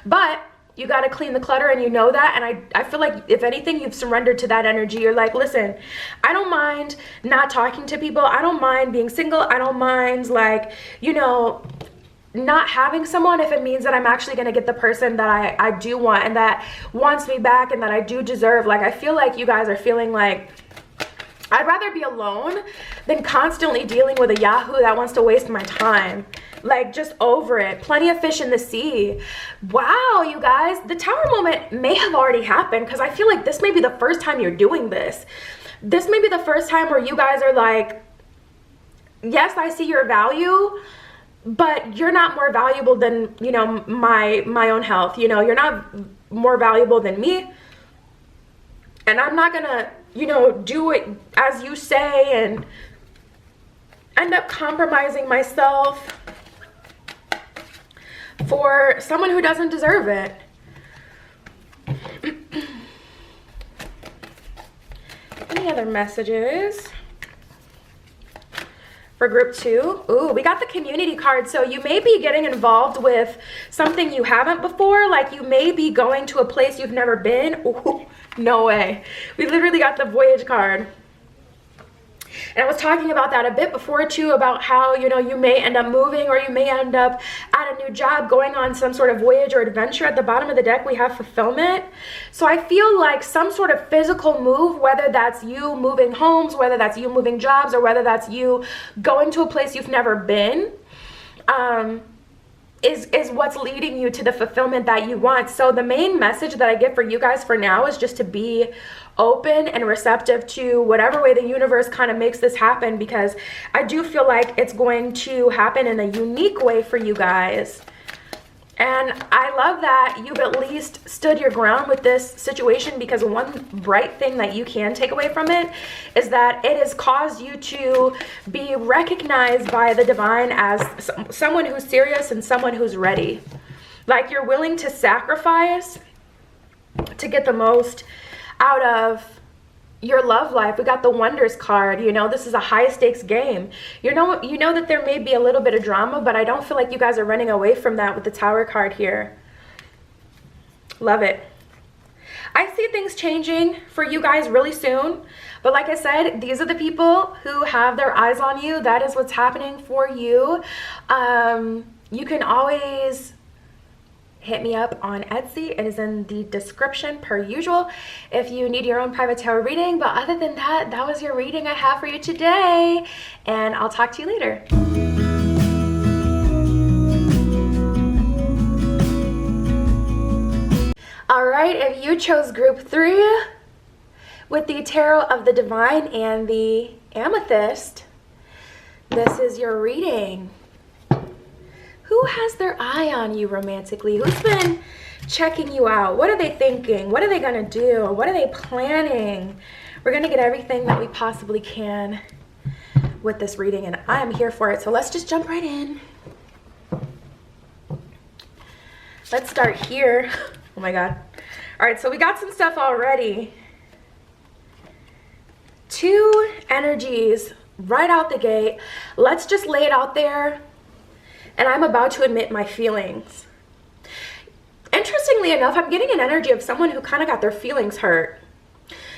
But you got to clean the clutter, and you know that. And I feel like if anything, you've surrendered to that energy. You're like, listen, I don't mind not talking to people. I don't mind being single. I don't mind, like, you know, not having someone if it means that I'm actually going to get the person that I do want, and that wants me back, and that I do deserve. Like, I feel like you guys are feeling like, I'd rather be alone than constantly dealing with a yahoo that wants to waste my time. Like, just over it. Plenty of fish in the sea. Wow, you guys, the Tower moment may have already happened, because I feel like this may be the first time you're doing this. This may be the first time where you guys are like, yes, I see your value, but you're not more valuable than, you know, my own health. You know, you're not more valuable than me, and I'm not gonna, you know, do it as you say and end up compromising myself for someone who doesn't deserve it. Any other messages for group 2? Ooh, we got the community card. So you may be getting involved with something you haven't before. Like, you may be going to a place you've never been. Ooh, no way. We literally got the voyage card. And I was talking about that a bit before too, about how, you know, you may end up moving, or you may end up at a new job, going on some sort of voyage or adventure. At the bottom of the deck, we have fulfillment. So I feel like some sort of physical move, whether that's you moving homes, whether that's you moving jobs, or whether that's you going to a place you've never been, is what's leading you to the fulfillment that you want. So the main message that I get for you guys for now is just to be open and receptive to whatever way the universe kind of makes this happen, because I do feel like it's going to happen in a unique way for you guys. And I love that you've at least stood your ground with this situation, because one bright thing that you can take away from it is that it has caused you to be recognized by the divine as someone who's serious and someone who's ready. Like, you're willing to sacrifice to get the most out of your love life. We got the Wonders card. You know, this is a high stakes game. You know that there may be a little bit of drama, but I don't feel like you guys are running away from that with the Tower card here. Love it. I see things changing for you guys really soon, but like I said, these are the people who have their eyes on you. That is what's happening for you. You can always hit me up on Etsy. It is in the description per usual if you need your own private tarot reading. But other than that, that was your reading I have for you today, and I'll talk to you later. All right, if you chose group 3 with the Tarot of the Divine and the Amethyst, this is your reading. Who has their eye on you romantically? Who's been checking you out? What are they thinking? What are they gonna do? What are they planning? We're gonna get everything that we possibly can with this reading, and I am here for it. So let's just jump right in. Let's start here. Oh my God. All right, so we got some stuff already. 2 energies right out the gate. Let's just lay it out there. And I'm about to admit my feelings. Interestingly enough, I'm getting an energy of someone who kind of got their feelings hurt.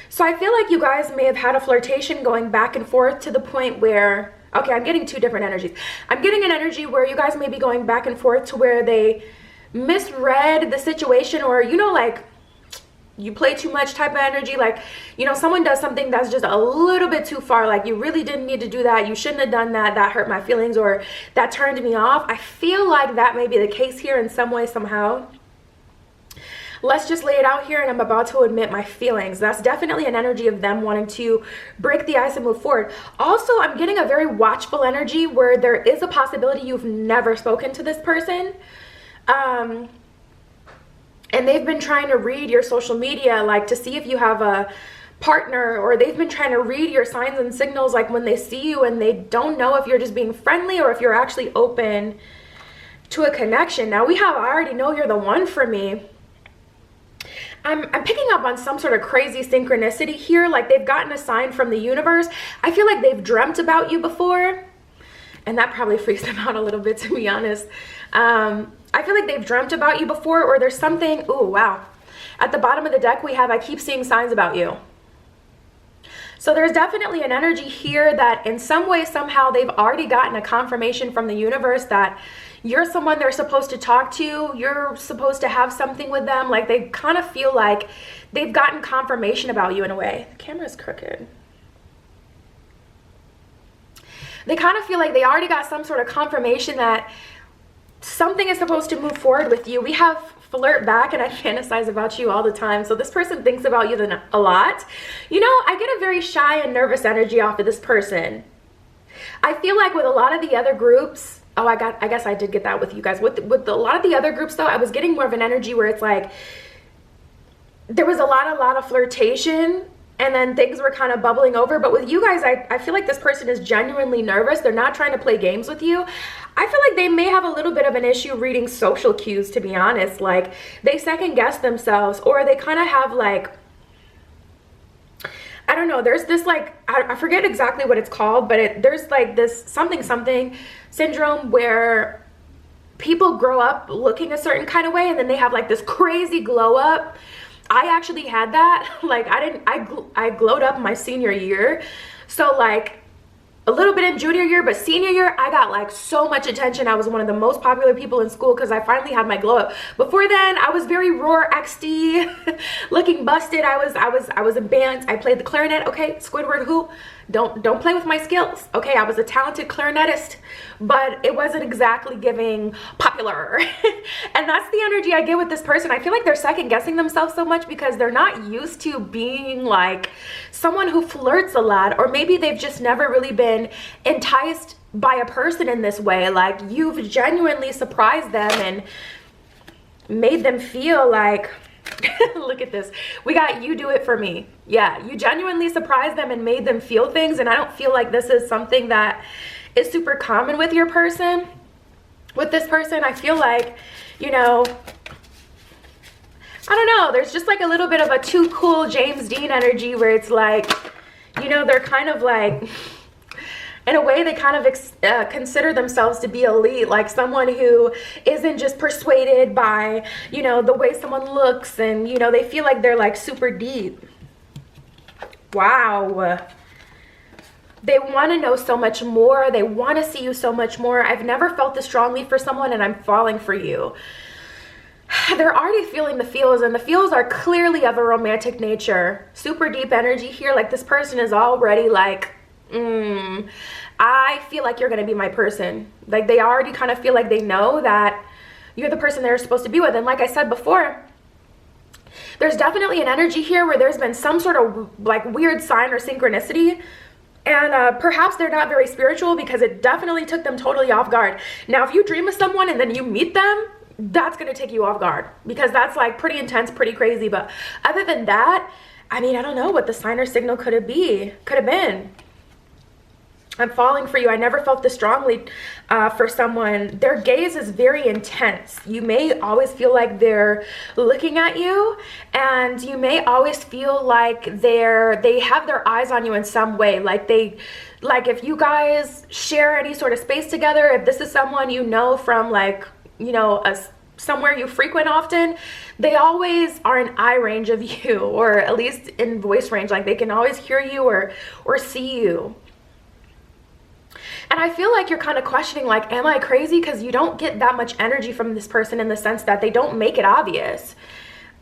So I feel like you guys may have had a flirtation going back and forth to the point where, okay, I'm getting two different energies. I'm getting an energy where you guys may be going back and forth to where they misread the situation, or, you know, like you play too much type of energy. Like, you know, someone does something that's just a little bit too far. Like, you really didn't need to do that. You shouldn't have done that. That hurt my feelings, or that turned me off. I feel like that may be the case here in some way, somehow. Let's just lay it out here, and I'm about to admit my feelings. That's definitely an energy of them wanting to break the ice and move forward. Also, I'm getting a very watchful energy where there is a possibility you've never spoken to this person. And they've been trying to read your social media, like to see if you have a partner, or they've been trying to read your signs and signals, like when they see you and they don't know if you're just being friendly or if you're actually open to a connection. Now I already know you're the one for me. I'm picking up on some sort of crazy synchronicity here. Like they've gotten a sign from the universe. I feel like they've dreamt about you before. And that probably freaks them out a little bit, to be honest. I feel like they've dreamt about you before, or there's something. Oh, wow. At the bottom of the deck, we have, I keep seeing signs about you. So there's definitely an energy here that in some way, somehow, they've already gotten a confirmation from the universe that you're someone they're supposed to talk to. You're supposed to have something with them. Like they kind of feel like they've gotten confirmation about you in a way. The camera's crooked. They kind of feel like they already got some sort of confirmation that something is supposed to move forward with you. We have flirt back, and I fantasize about you all the time. So this person thinks about you a lot. You know, I get a very shy and nervous energy off of this person. I feel like with a lot of the other groups, I guess I did get that with you guys. With a lot of the other groups though, I was getting more of an energy where it's like there was a lot of flirtation, and then things were kind of bubbling over. But with you guys, I feel like this person is genuinely nervous. They're not trying to play games with you. I feel like they may have a little bit of an issue reading social cues, to be honest. Like they second guess themselves, or they kind of have like, I don't know, there's this like, I forget exactly what it's called, but there's like this something syndrome where people grow up looking a certain kind of way, and then they have like this crazy glow up. I actually had that. Like I glowed up my senior year. So like a little bit in junior year, but senior year, I got like so much attention. I was one of the most popular people in school because I finally had my glow up. Before then, I was very Roar XD, looking busted. I was in bands. I played the clarinet. Okay, Squidward who? Don't play with my skills. Okay, I was a talented clarinetist, but it wasn't exactly giving popular. And that's the energy I get with this person. I feel like they're second guessing themselves so much because they're not used to being like someone who flirts a lot, or maybe they've just never really been enticed by a person in this way. Like you've genuinely surprised them and made them feel like, look at this, we got you do it for me. Yeah, you genuinely surprised them and made them feel things. And I don't feel like this is something that is super common with your person. With this person, I feel like, you know, I don't know, there's just like a little bit of a too cool James Dean energy where it's like, you know, they're kind of like, in a way, they kind of consider themselves to be elite, like someone who isn't just persuaded by, you know, the way someone looks, and, you know, they feel like they're like super deep. Wow. They want to know so much more. They want to see you so much more. I've never felt this strongly for someone, and I'm falling for you. They're already feeling the feels, and the feels are clearly of a romantic nature. Super deep energy here. Like this person is already like, I feel like you're going to be my person. Like they already kind of feel like they know that you're the person they're supposed to be with. And like I said before, there's definitely an energy here where there's been some sort of like weird sign or synchronicity. And perhaps they're not very spiritual because it definitely took them totally off guard. Now, if you dream of someone and then you meet them, that's going to take you off guard because that's like pretty intense, pretty crazy. But other than that, I mean, I don't know what the sign or signal could have been. I'm falling for you. I never felt this strongly for someone. Their gaze is very intense. You may always feel like they're looking at you, and you may always feel like they have their eyes on you in some way. Like if you guys share any sort of space together, if this is someone you know from like, you know, somewhere you frequent often, they always are in eye range of you, or at least in voice range. Like they can always hear you or see you. And I feel like you're kind of questioning, like, am I crazy? Because you don't get that much energy from this person in the sense that they don't make it obvious.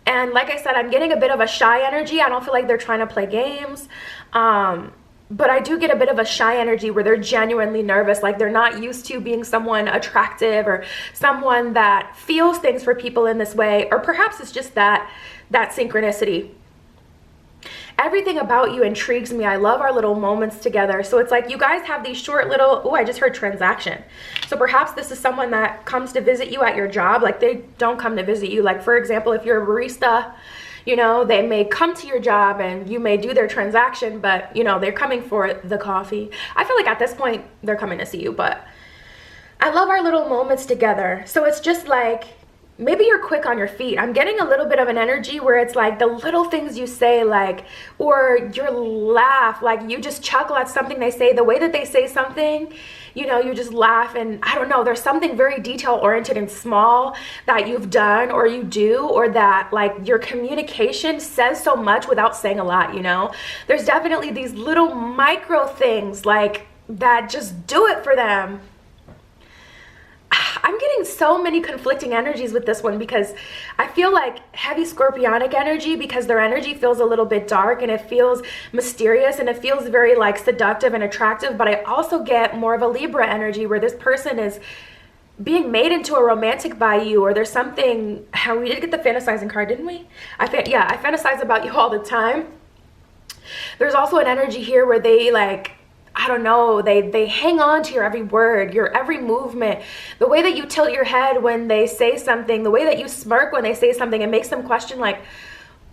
And like I said, I'm getting a bit of a shy energy. I don't feel like they're trying to play games. But I do get a bit of a shy energy where they're genuinely nervous. Like they're not used to being someone attractive or someone that feels things for people in this way. Or perhaps it's just that synchronicity. Everything about you intrigues me. I love our little moments together. So it's like you guys have these short little, oh, I just heard transaction. So perhaps this is someone that comes to visit you at your job. Like they don't come to visit you. Like for example, if you're a barista, you know, they may come to your job and you may do their transaction, but you know, they're coming for the coffee. I feel like at this point they're coming to see you, but I love our little moments together. So it's just like, maybe you're quick on your feet. I'm getting a little bit of an energy where it's like the little things you say, like, or your laugh, like you just chuckle at something they say, the way that they say something, you know, you just laugh. And I don't know, there's something very detail oriented and small that you've done or you do, or that like your communication says so much without saying a lot, you know. There's definitely these little micro things like that just do it for them. I'm getting so many conflicting energies with this one because I feel like heavy scorpionic energy, because their energy feels a little bit dark and it feels mysterious and it feels very like seductive and attractive. But I also get more of a Libra energy where this person is being made into a romantic by you, or there's something. How we did get the fantasizing card, didn't we? I fantasize about you all the time. There's also an energy here where they like, I don't know, they hang on to your every word, your every movement, the way that you tilt your head when they say something, the way that you smirk when they say something. It makes them question, like,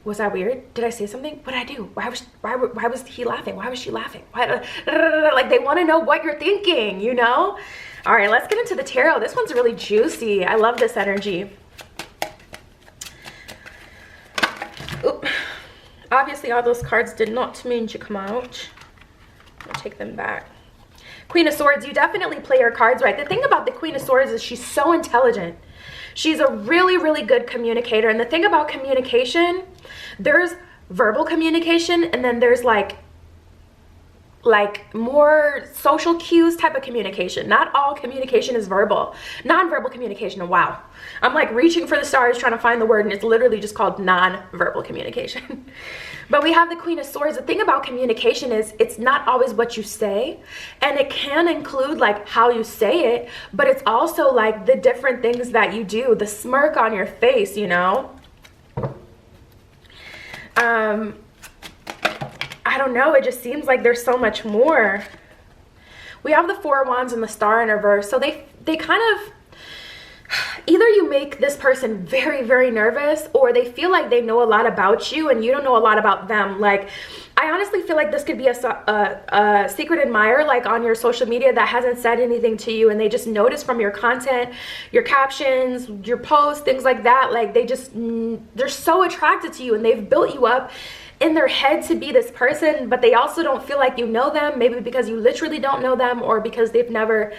was that weird? Did I say something? What did I do? Why was he laughing? Why was she laughing? Like they want to know what you're thinking, you know? All right, let's get into the tarot. This one's really juicy. I love this energy. Oop. Obviously, all those cards did not mean to come out. I'll take them back. Queen of Swords, you definitely play your cards right. The thing about the Queen of Swords is she's so intelligent. She's a really, really good communicator. And the thing about communication, there's verbal communication, and then there's like more social cues type of communication. Not all communication is verbal. Non-verbal communication, wow. I'm like reaching for the stars trying to find the word, and it's literally just called non-verbal communication. But we have the Queen of Swords. The thing about communication is it's not always what you say, and it can include like how you say it, but it's also like the different things that you do, the smirk on your face, you know. I don't know, it just seems like there's so much more. We have the Four of Wands and the Star in reverse. So they kind of, either you make this person very, very nervous, or they feel like they know a lot about you and you don't know a lot about them. Like, I honestly feel like this could be a secret admirer, like on your social media, that hasn't said anything to you, and they just notice from your content, your captions, your posts, things like that. Like they're so attracted to you, and they've built you up in their head to be this person, but they also don't feel like you know them, maybe because you literally don't know them, or because they've never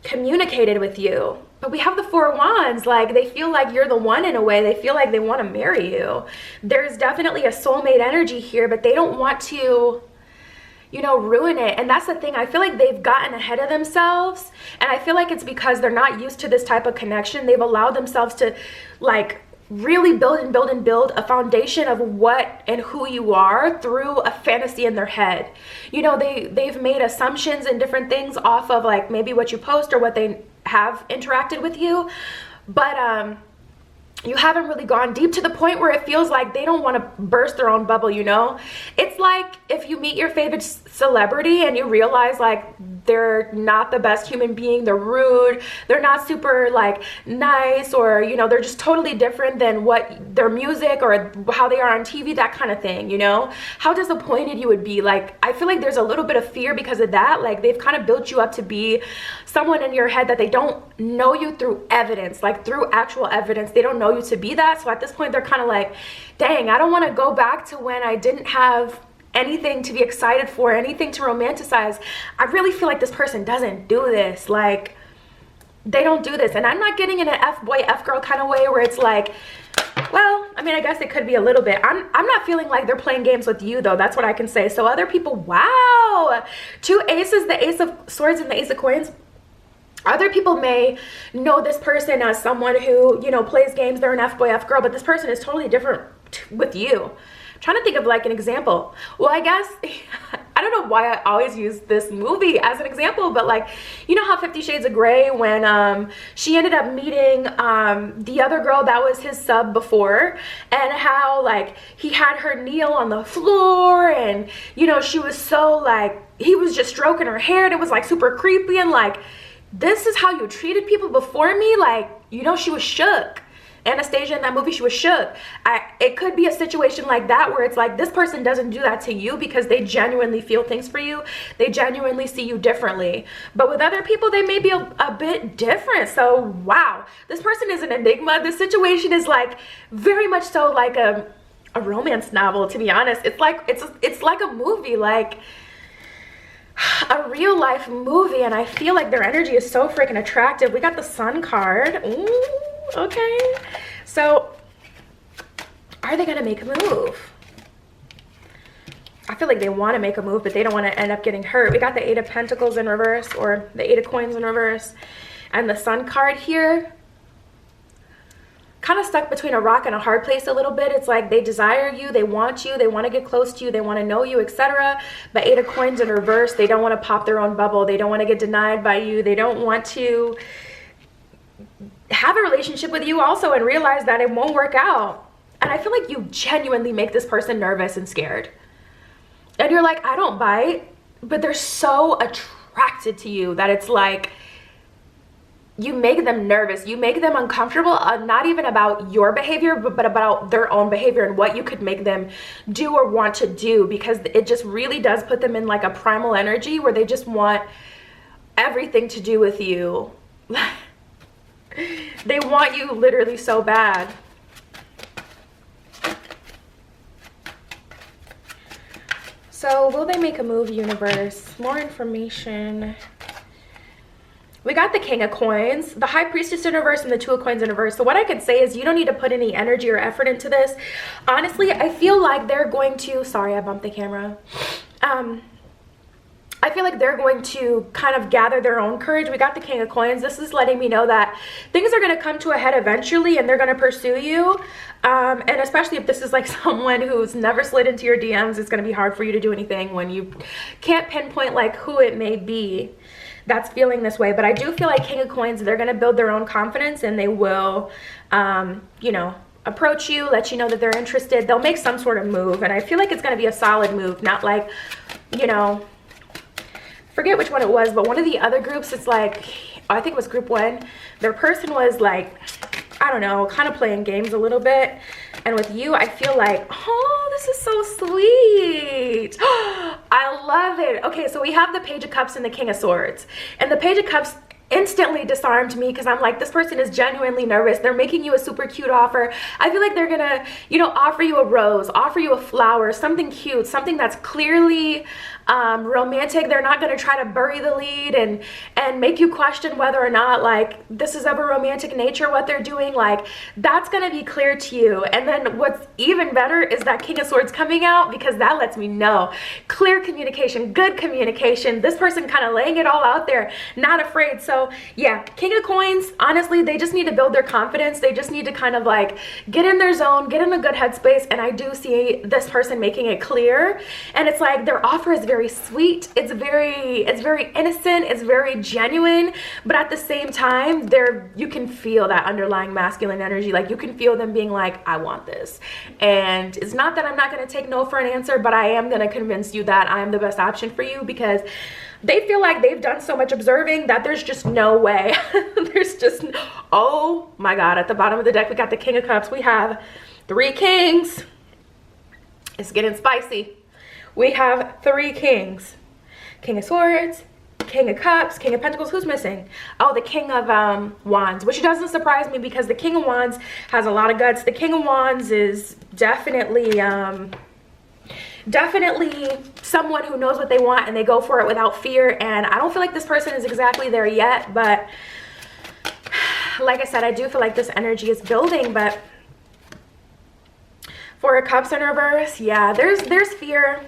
communicated with you. But we have the Four of Wands, like they feel like you're the one in a way. They feel like they want to marry you. There's definitely a soulmate energy here, but they don't want to, you know, ruin it. And that's the thing. I feel like they've gotten ahead of themselves, and I feel like it's because they're not used to this type of connection. They've allowed themselves to like really build a foundation of what and who you are through a fantasy in their head. You know, they've made assumptions and different things off of like maybe what you post or what they have interacted with you, but you haven't really gone deep to the point where it feels like they don't want to burst their own bubble, you know? It's like if you meet your favorite celebrity and you realize like they're not the best human being, they're rude, they're not super like nice, or you know, they're just totally different than what their music or how they are on TV, that kind of thing, you know, how disappointed you would be. Like, I feel like there's a little bit of fear because of that. Like, they've kind of built you up to be someone in your head that they don't know you through evidence, like through actual evidence. They don't know you to be that. So at this point, they're kind of like, dang, I don't want to go back to when I didn't have anything to be excited for, anything to romanticize. I really feel like this person doesn't do this. Like, they don't do this. And I'm not getting in an F boy, F girl kind of way where it's like, well, I mean, I guess it could be a little bit. I'm not feeling like they're playing games with you, though. That's what I can say. So other people, wow. 2 aces, the Ace of Swords and the Ace of Coins. Other people may know this person as someone who, you know, plays games. They're an F boy, F girl, but this person is totally different with you. I'm trying to think of like an example. Well, I guess, I don't know why I always use this movie as an example, but like, you know how 50 Shades of Grey, when she ended up meeting the other girl that was his sub before, and how like he had her kneel on the floor, and you know, she was so like, he was just stroking her hair, and it was like super creepy, and like, this is how you treated people before me? Like, you know, she was shook. Anastasia in that movie, she was shook. It could be a situation like that where it's like, this person doesn't do that to you because they genuinely feel things for you. They genuinely see you differently. But with other people, they may be a bit different. So, wow, this person is an enigma. This situation is like very much so like a romance novel, to be honest. It's like, it's like a movie, like a real life movie, and I feel like their energy is so freaking attractive. We got the Sun card. Ooh, okay. So, are they gonna make a move? I feel like they want to make a move, but they don't want to end up getting hurt. We got the 8 of Pentacles in reverse, or the 8 of Coins in reverse, and the Sun card here. Kind of stuck between a rock and a hard place a little bit. It's like they desire you, they want to get close to you, they want to know you, etc. But 8 of Coins in reverse, they don't want to pop their own bubble, they don't want to get denied by you, they don't want to have a relationship with you also and realize that it won't work out. And I feel like you genuinely make this person nervous and scared. And you're like, I don't bite, but they're so attracted to you that it's like, you make them nervous, you make them uncomfortable, not even about your behavior, but about their own behavior and what you could make them do or want to do, because it just really does put them in like a primal energy where they just want everything to do with you. They want you literally so bad. So will they make a move, universe? More information. We got the King of Coins, the High Priestess in reverse, and the 2 of Coins in reverse. So what I could say is you don't need to put any energy or effort into this. Honestly, I feel like they're going to, sorry, I bumped the camera. I feel like they're going to kind of gather their own courage. We got the King of Coins. This is letting me know that things are going to come to a head eventually, and they're going to pursue you. And especially if this is like someone who's never slid into your DMs, it's going to be hard for you to do anything when you can't pinpoint like who it may be that's feeling this way. But I do feel like King of Coins, they're going to build their own confidence, and they will, you know, approach you, let you know that they're interested. They'll make some sort of move, and I feel like it's going to be a solid move, not like, you know, forget which one it was, but one of the other groups, it's like, I think it was group 1, their person was like, I don't know, kind of playing games a little bit. And with you, I feel like, oh, this is so sweet. I love it. Okay, so we have the Page of Cups and the King of Swords. And the Page of Cups instantly disarmed me, because I'm like, this person is genuinely nervous. They're making you a super cute offer. I feel like they're gonna, you know, offer you a rose, offer you a flower, something cute, something that's clearly romantic. They're not gonna try to bury the lead and make you question whether or not like this is of a romantic nature, what they're doing. Like, that's gonna be clear to you. And then what's even better is that King of Swords coming out, because that lets me know clear communication, good communication, this person kind of laying it all out there, not afraid. So yeah, King of Coins, honestly, they just need to build their confidence. They just need to kind of like get in their zone, get in a good headspace. And I do see this person making it clear, and it's like their offer is very very sweet. It's very innocent. It's very genuine. But at the same time, you can feel that underlying masculine energy. Like, you can feel them being like, I want this. And it's not that I'm not going to take no for an answer, but I am going to convince you that I am the best option for you, because they feel like they've done so much observing that there's just no way. There's just, oh my God. At the bottom of the deck, we got the King of Cups. We have 3 kings. It's getting spicy. We have 3 kings. King of Swords, King of Cups, King of Pentacles. Who's missing? Oh, the King of Wands, which doesn't surprise me because the King of Wands has a lot of guts. The King of Wands is definitely someone who knows what they want and they go for it without fear. And I don't feel like this person is exactly there yet, but like I said, I do feel like this energy is building. But for a Cups in reverse, yeah, there's fear.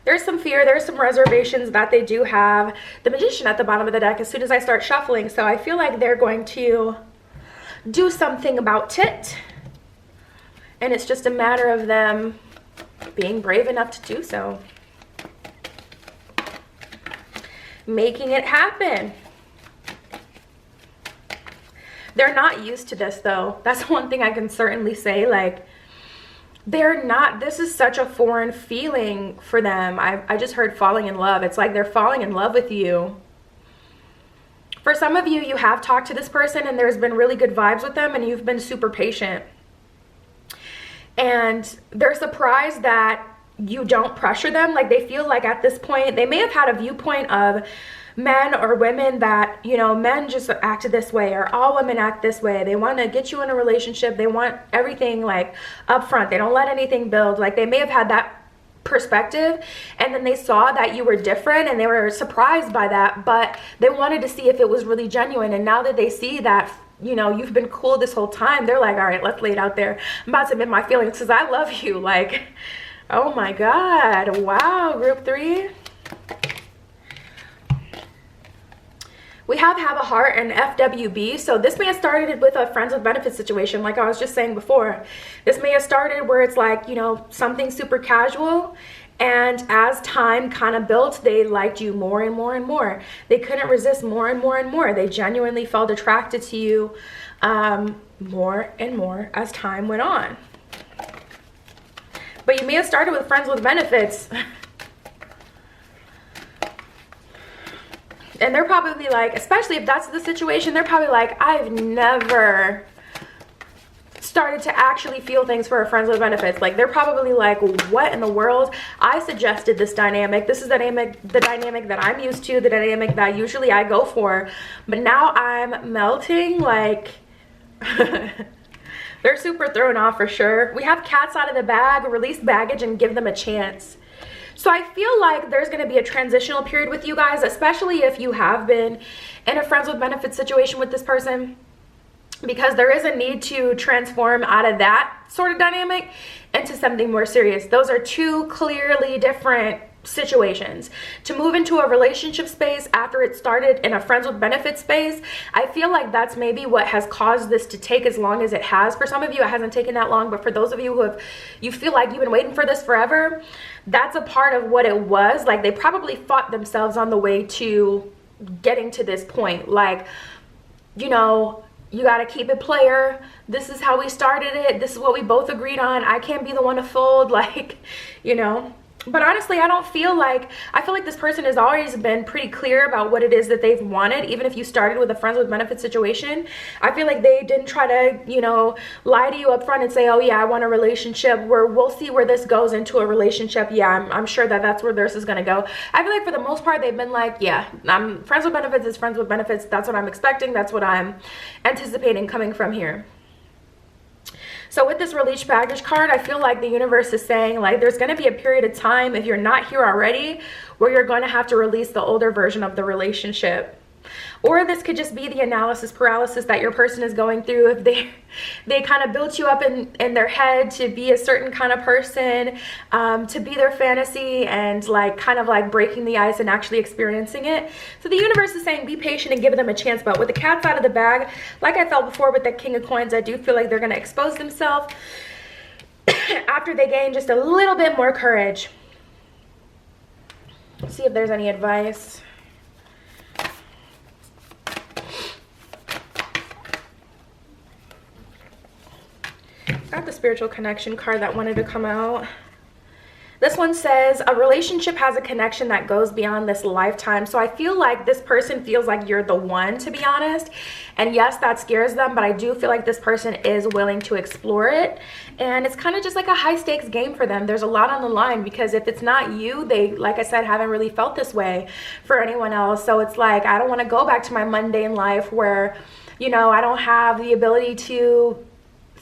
There's some fear. There's some reservations that they do have. The Magician at the bottom of the deck as soon as I start shuffling. So I feel like they're going to do something about it. And it's just a matter of them being brave enough to do so. Making it happen. They're not used to this though. That's one thing I can certainly say. Like, they're not, this is such a foreign feeling for them. I just heard falling in love. It's like they're falling in love with you. For some of you, you have talked to this person and there's been really good vibes with them and you've been super patient. And they're surprised that you don't pressure them. Like, they feel like at this point, they may have had a viewpoint of men or women that, you know, men just act this way, or all women act this way. They want to get you in a relationship. They want everything like up front. They don't let anything build. Like, they may have had that perspective and then they saw that you were different and they were surprised by that, but they wanted to see if it was really genuine. And now that they see that, you know, you've been cool this whole time, they're like, all right, let's lay it out there. I'm about to admit my feelings because I love you. Like, oh my God. Wow, group 3. We have a heart and FWB. So this may have started with a friends with benefits situation, like I was just saying before. This may have started where it's like, you know, something super casual. And as time kind of built, they liked you more and more and more. They couldn't resist more and more and more. They genuinely felt attracted to you more and more as time went on. But you may have started with friends with benefits. And they're probably like, especially if that's the situation, they're probably like, I've never started to actually feel things for a friends with benefits. Like, they're probably like, what in the world? I suggested this dynamic. This is the dynamic that I'm used to, the dynamic that usually I go for. But now I'm melting. Like, they're super thrown off for sure. We have cats out of the bag, release baggage, and give them a chance. So I feel like there's going to be a transitional period with you guys, especially if you have been in a friends with benefits situation with this person, because there is a need to transform out of that sort of dynamic into something more serious. Those are 2 clearly different situations. To move into a relationship space after it started in a friends with benefits space, I feel like that's maybe what has caused this to take as long as it has. For some of you, it hasn't taken that long, but for those of you who you feel like you've been waiting for this forever, that's a part of what it was. Like, they probably fought themselves on the way to getting to this point. Like, you know, you got to keep it player. This is how we started it. This is what we both agreed on. I can't be the one to fold. Like, you know. But honestly, I feel like this person has always been pretty clear about what it is that they've wanted. Even if you started with a friends with benefits situation, I feel like they didn't try to, you know, lie to you up front and say, oh yeah, I want a relationship, where we'll see where this goes into a relationship. Yeah, I'm sure that that's where this is going to go. I feel like for the most part, they've been like, yeah, I'm friends with benefits is friends with benefits. That's what I'm expecting. That's what I'm anticipating coming from here. So with this release baggage card, I feel like the universe is saying, like, there's going to be a period of time, if you're not here already, where you're going to have to release the older version of the relationship. Or this could just be the analysis paralysis that your person is going through. If they kind of built you up in their head to be a certain kind of person, to be their fantasy, and like kind of like breaking the ice and actually experiencing it. So the universe is saying be patient and give them a chance. But with the cats out of the bag, like I felt before with the King of Coins, I do feel like they're going to expose themselves after they gain just a little bit more courage. see if there's any advice. I got the spiritual connection card that wanted to come out. This one says, a relationship has a connection that goes beyond this lifetime. So I feel like this person feels like you're the one, to be honest. And yes, that scares them, but I do feel like this person is willing to explore it. And it's kind of just like a high stakes game for them. There's a lot on the line, because if it's not you, they, like I said, haven't really felt this way for anyone else. So it's like, I don't want to go back to my mundane life where, you know, I don't have the ability to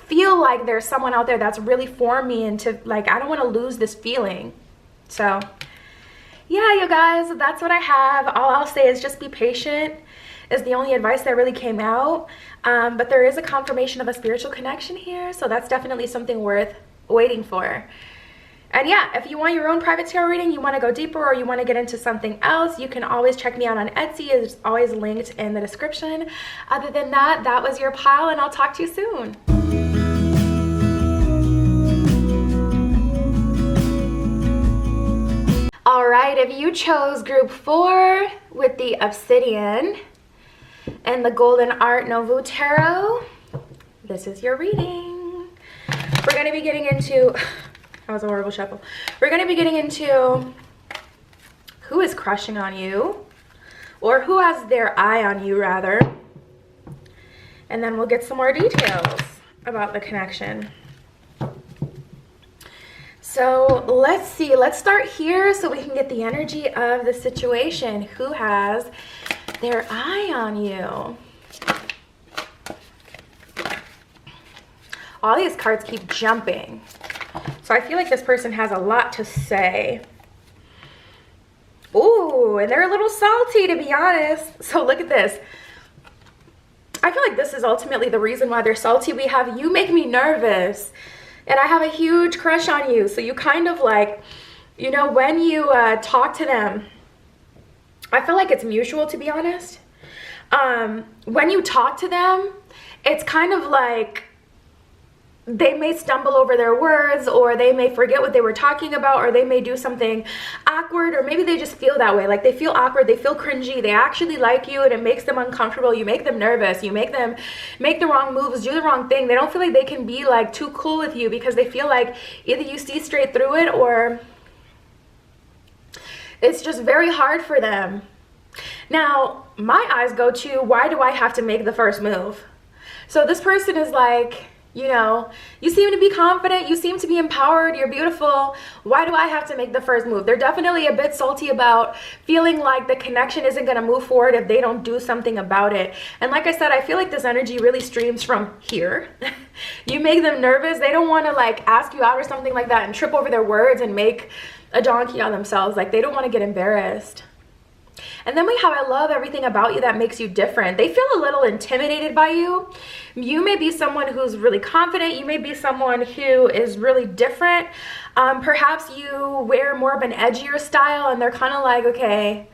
feel like there's someone out there that's really for me, and to, like, I don't want to lose this feeling. So yeah, you guys, that's what I have. All I'll say is just be patient is the only advice that really came out. But there is a confirmation of a spiritual connection here, so that's definitely something worth waiting for. And yeah, if you want your own private tarot reading, you want to go deeper, or you want to get into something else, you can always check me out on Etsy. It's always linked in the description. Other than that, that was your pile, and I'll talk to you soon. All right, if you chose group 4 with the Obsidian and the Golden Art Nouveau Tarot, this is your reading. We're going to be getting into, that was a horrible shuffle. We're going to be getting into who is crushing on you, or who has their eye on you, rather. And then we'll get some more details about the connection. So let's see, let's start here so we can get the energy of the situation. Who has their eye on you? All these cards keep jumping. So I feel like this person has a lot to say. Ooh, and they're a little salty, to be honest. So look at this. I feel like this is ultimately the reason why they're salty. We have, you make me nervous, and I have a huge crush on you. So you kind of like, you know, when you talk to them, I feel like it's mutual, to be honest. When you talk to them, it's kind of like they may stumble over their words, or they may forget what they were talking about, or they may do something awkward, or maybe they just feel that way. Like they feel awkward, they feel cringy, they actually like you, and it makes them uncomfortable. You make them nervous, you make them make the wrong moves, do the wrong thing. They don't feel like they can be like too cool with you, because they feel like either you see straight through it, or it's just very hard for them. Now, my eyes go to, why do I have to make the first move? So this person is like, you know, you seem to be confident, you seem to be empowered, you're beautiful. Why do I have to make the first move? They're definitely a bit salty about feeling like the connection isn't going to move forward if they don't do something about it. And like I said, I feel like this energy really streams from here. You make them nervous. They don't want to like ask you out or something like that and trip over their words and make a donkey on themselves. Like they don't want to get embarrassed. And then we have, I love everything about you that makes you different. They feel a little intimidated by you. You may be someone who's really confident. You may be someone who is really different. Perhaps you wear more of an edgier style, and they're kind of like, okay,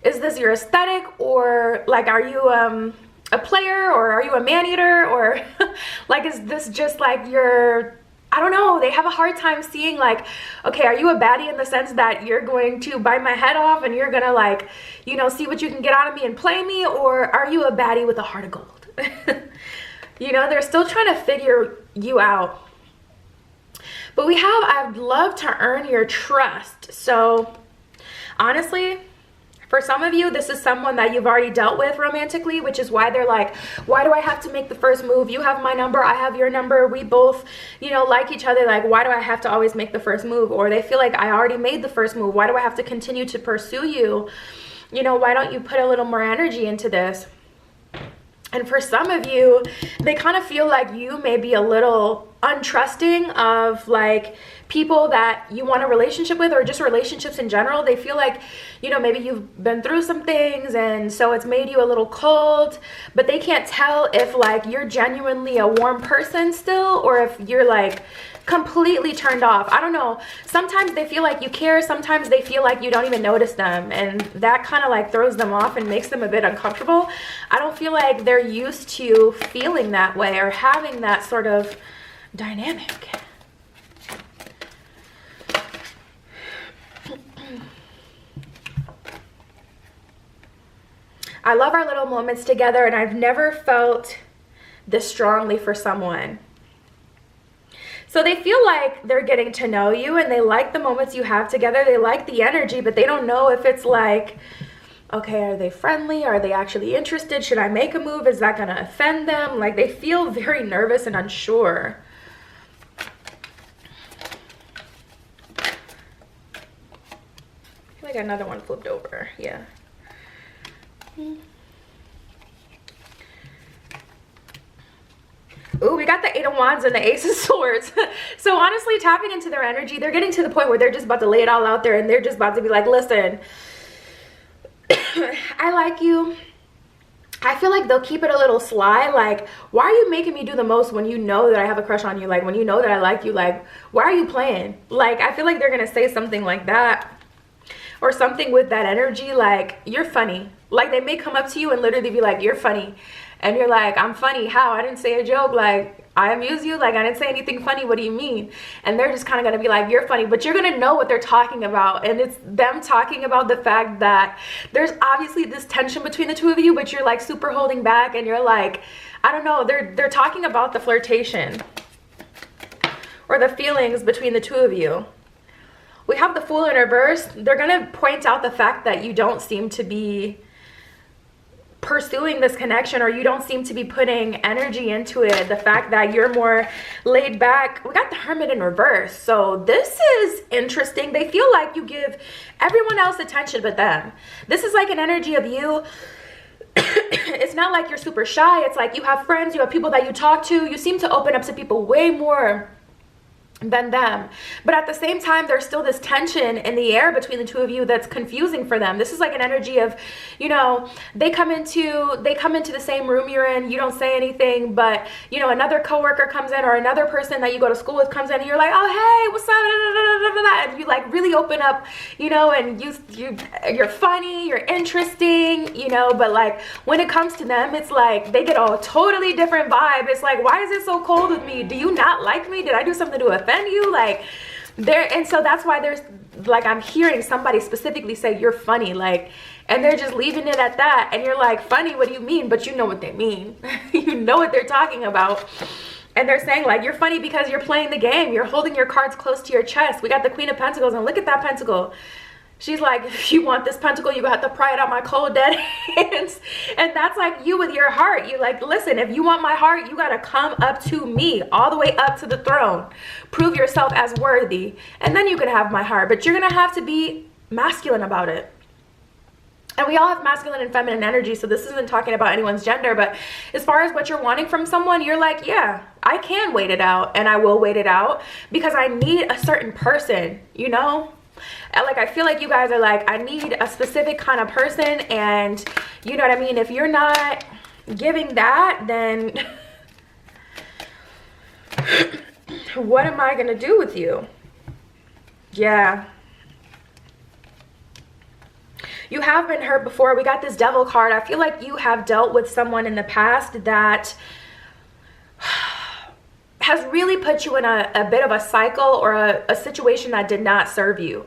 is this your aesthetic? Or like, are you a player, or are you a man-eater? Or like, is this just like your, I don't know, they have a hard time seeing like, okay, are you a baddie in the sense that you're going to bite my head off and you're gonna like, you know, see what you can get out of me and play me? Or are you a baddie with a heart of gold? You know, they're still trying to figure you out. But we have, I'd love to earn your trust. So honestly, for some of you, this is someone that you've already dealt with romantically, which is why they're like, why do I have to make the first move? You have my number, I have your number. We both, you know, like each other. Like, why do I have to always make the first move? Or they feel like I already made the first move. Why do I have to continue to pursue you? You know, why don't you put a little more energy into this? And for some of you, they kind of feel like you may be a little untrusting of like people that you want a relationship with, or just relationships in general. They feel like, you know, maybe you've been through some things, and so it's made you a little cold, but they can't tell if like you're genuinely a warm person still, or if you're like completely turned off. I don't know. Sometimes they feel like you care. Sometimes they feel like you don't even notice them, and that kind of like throws them off and makes them a bit uncomfortable. I don't feel like they're used to feeling that way or having that sort of dynamic. I love our little moments together, and I've never felt this strongly for someone. So they feel like they're getting to know you, and they like the moments you have together. They like the energy, but they don't know if it's like, okay, are they friendly? Are they actually interested? Should I make a move? Is that going to offend them? Like, they feel very nervous and unsure. I feel like another one flipped over. Yeah. Ooh, we got the Eight of Wands and the Ace of Swords. So honestly, tapping into their energy, they're getting to the point where they're just about to lay it all out there, and they're just about to be like, listen, I like you. I feel like they'll keep it a little sly. Like, why are you making me do the most when you know that I have a crush on you? Like, when you know that I like you, like, why are you playing? Like, I feel like they're going to say something like that, or something with that energy. Like, you're funny. Like, they may come up to you and literally be like, you're funny. And you're like, I'm funny. How? I didn't say a joke. Like, I amuse you. Like, I didn't say anything funny. What do you mean? And they're just kind of going to be like, you're funny. But you're going to know what they're talking about. And it's them talking about the fact that there's obviously this tension between the two of you, but you're like super holding back. And you're like, I don't know. They're talking about the flirtation or the feelings between the two of you. We have the Fool in reverse. They're going to point out the fact that you don't seem to be pursuing this connection, or you don't seem to be putting energy into it. The fact that you're more laid back. We got the Hermit in reverse. So this is interesting. They feel like you give everyone else attention but them. This is like an energy of you. It's not like you're super shy. It's like you have friends, you have people that you talk to. You seem to open up to people way more than them, but at the same time there's still this tension in the air between the two of you that's confusing for them. This is like an energy of, you know, they come into the same room you're in, you don't say anything, but you know, another coworker comes in, or another person that you go to school with comes in, and you're like, oh hey, what's up, and you like really open up, you know, and you're funny, you're interesting, you know. But like when it comes to them, it's like they get a totally different vibe. It's like, why is it so cold with me? Do you not like me? Did I do something to offend you? Like, there. And so that's why there's like, I'm hearing somebody specifically say you're funny, like, and they're just leaving it at that. And you're like, funny, what do you mean? But you know what they mean. You know what they're talking about. And they're saying like, you're funny because you're playing the game, you're holding your cards close to your chest. We got the Queen of Pentacles, and look at that pentacle. She's like, if you want this pentacle, you have to pry it out my cold dead hands. And that's like you with your heart. You like, listen, if you want my heart, you got to come up to me, all the way up to the throne. Prove yourself as worthy, and then you can have my heart. But you're going to have to be masculine about it. And we all have masculine and feminine energy, so this isn't talking about anyone's gender. But as far as what you're wanting from someone, you're like, yeah, I can wait it out, and I will wait it out because I need a certain person, you know? And like, I feel like you guys are like, I need a specific kind of person, and you know what I mean? If you're not giving that, then what am I gonna do with you? Yeah. You have been hurt before. We got this Devil card. I feel like you have dealt with someone in the past that has really put you in a bit of a cycle, or a situation that did not serve you.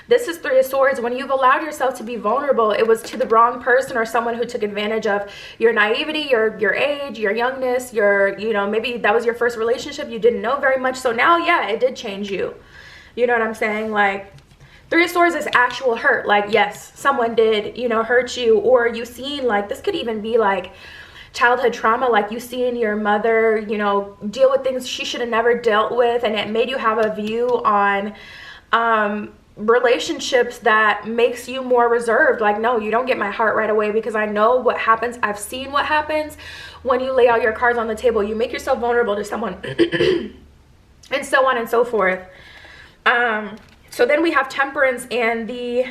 This is Three of Swords. When you've allowed yourself to be vulnerable, it was to the wrong person, or someone who took advantage of your naivety, your age, your youngness, you know, maybe that was your first relationship. You didn't know very much. So now, yeah, it did change you. You know what I'm saying? Like, Three of Swords is actual hurt. Like, yes, someone did, you know, hurt you, or you seen, like, this could even be like childhood trauma, like you seen your mother, you know, deal with things she should have never dealt with, and it made you have a view on relationships that makes you more reserved. Like, no, you don't get my heart right away, because I know what happens. I've seen what happens when you lay out your cards on the table. You make yourself vulnerable to someone and so on and so forth. So then we have Temperance and the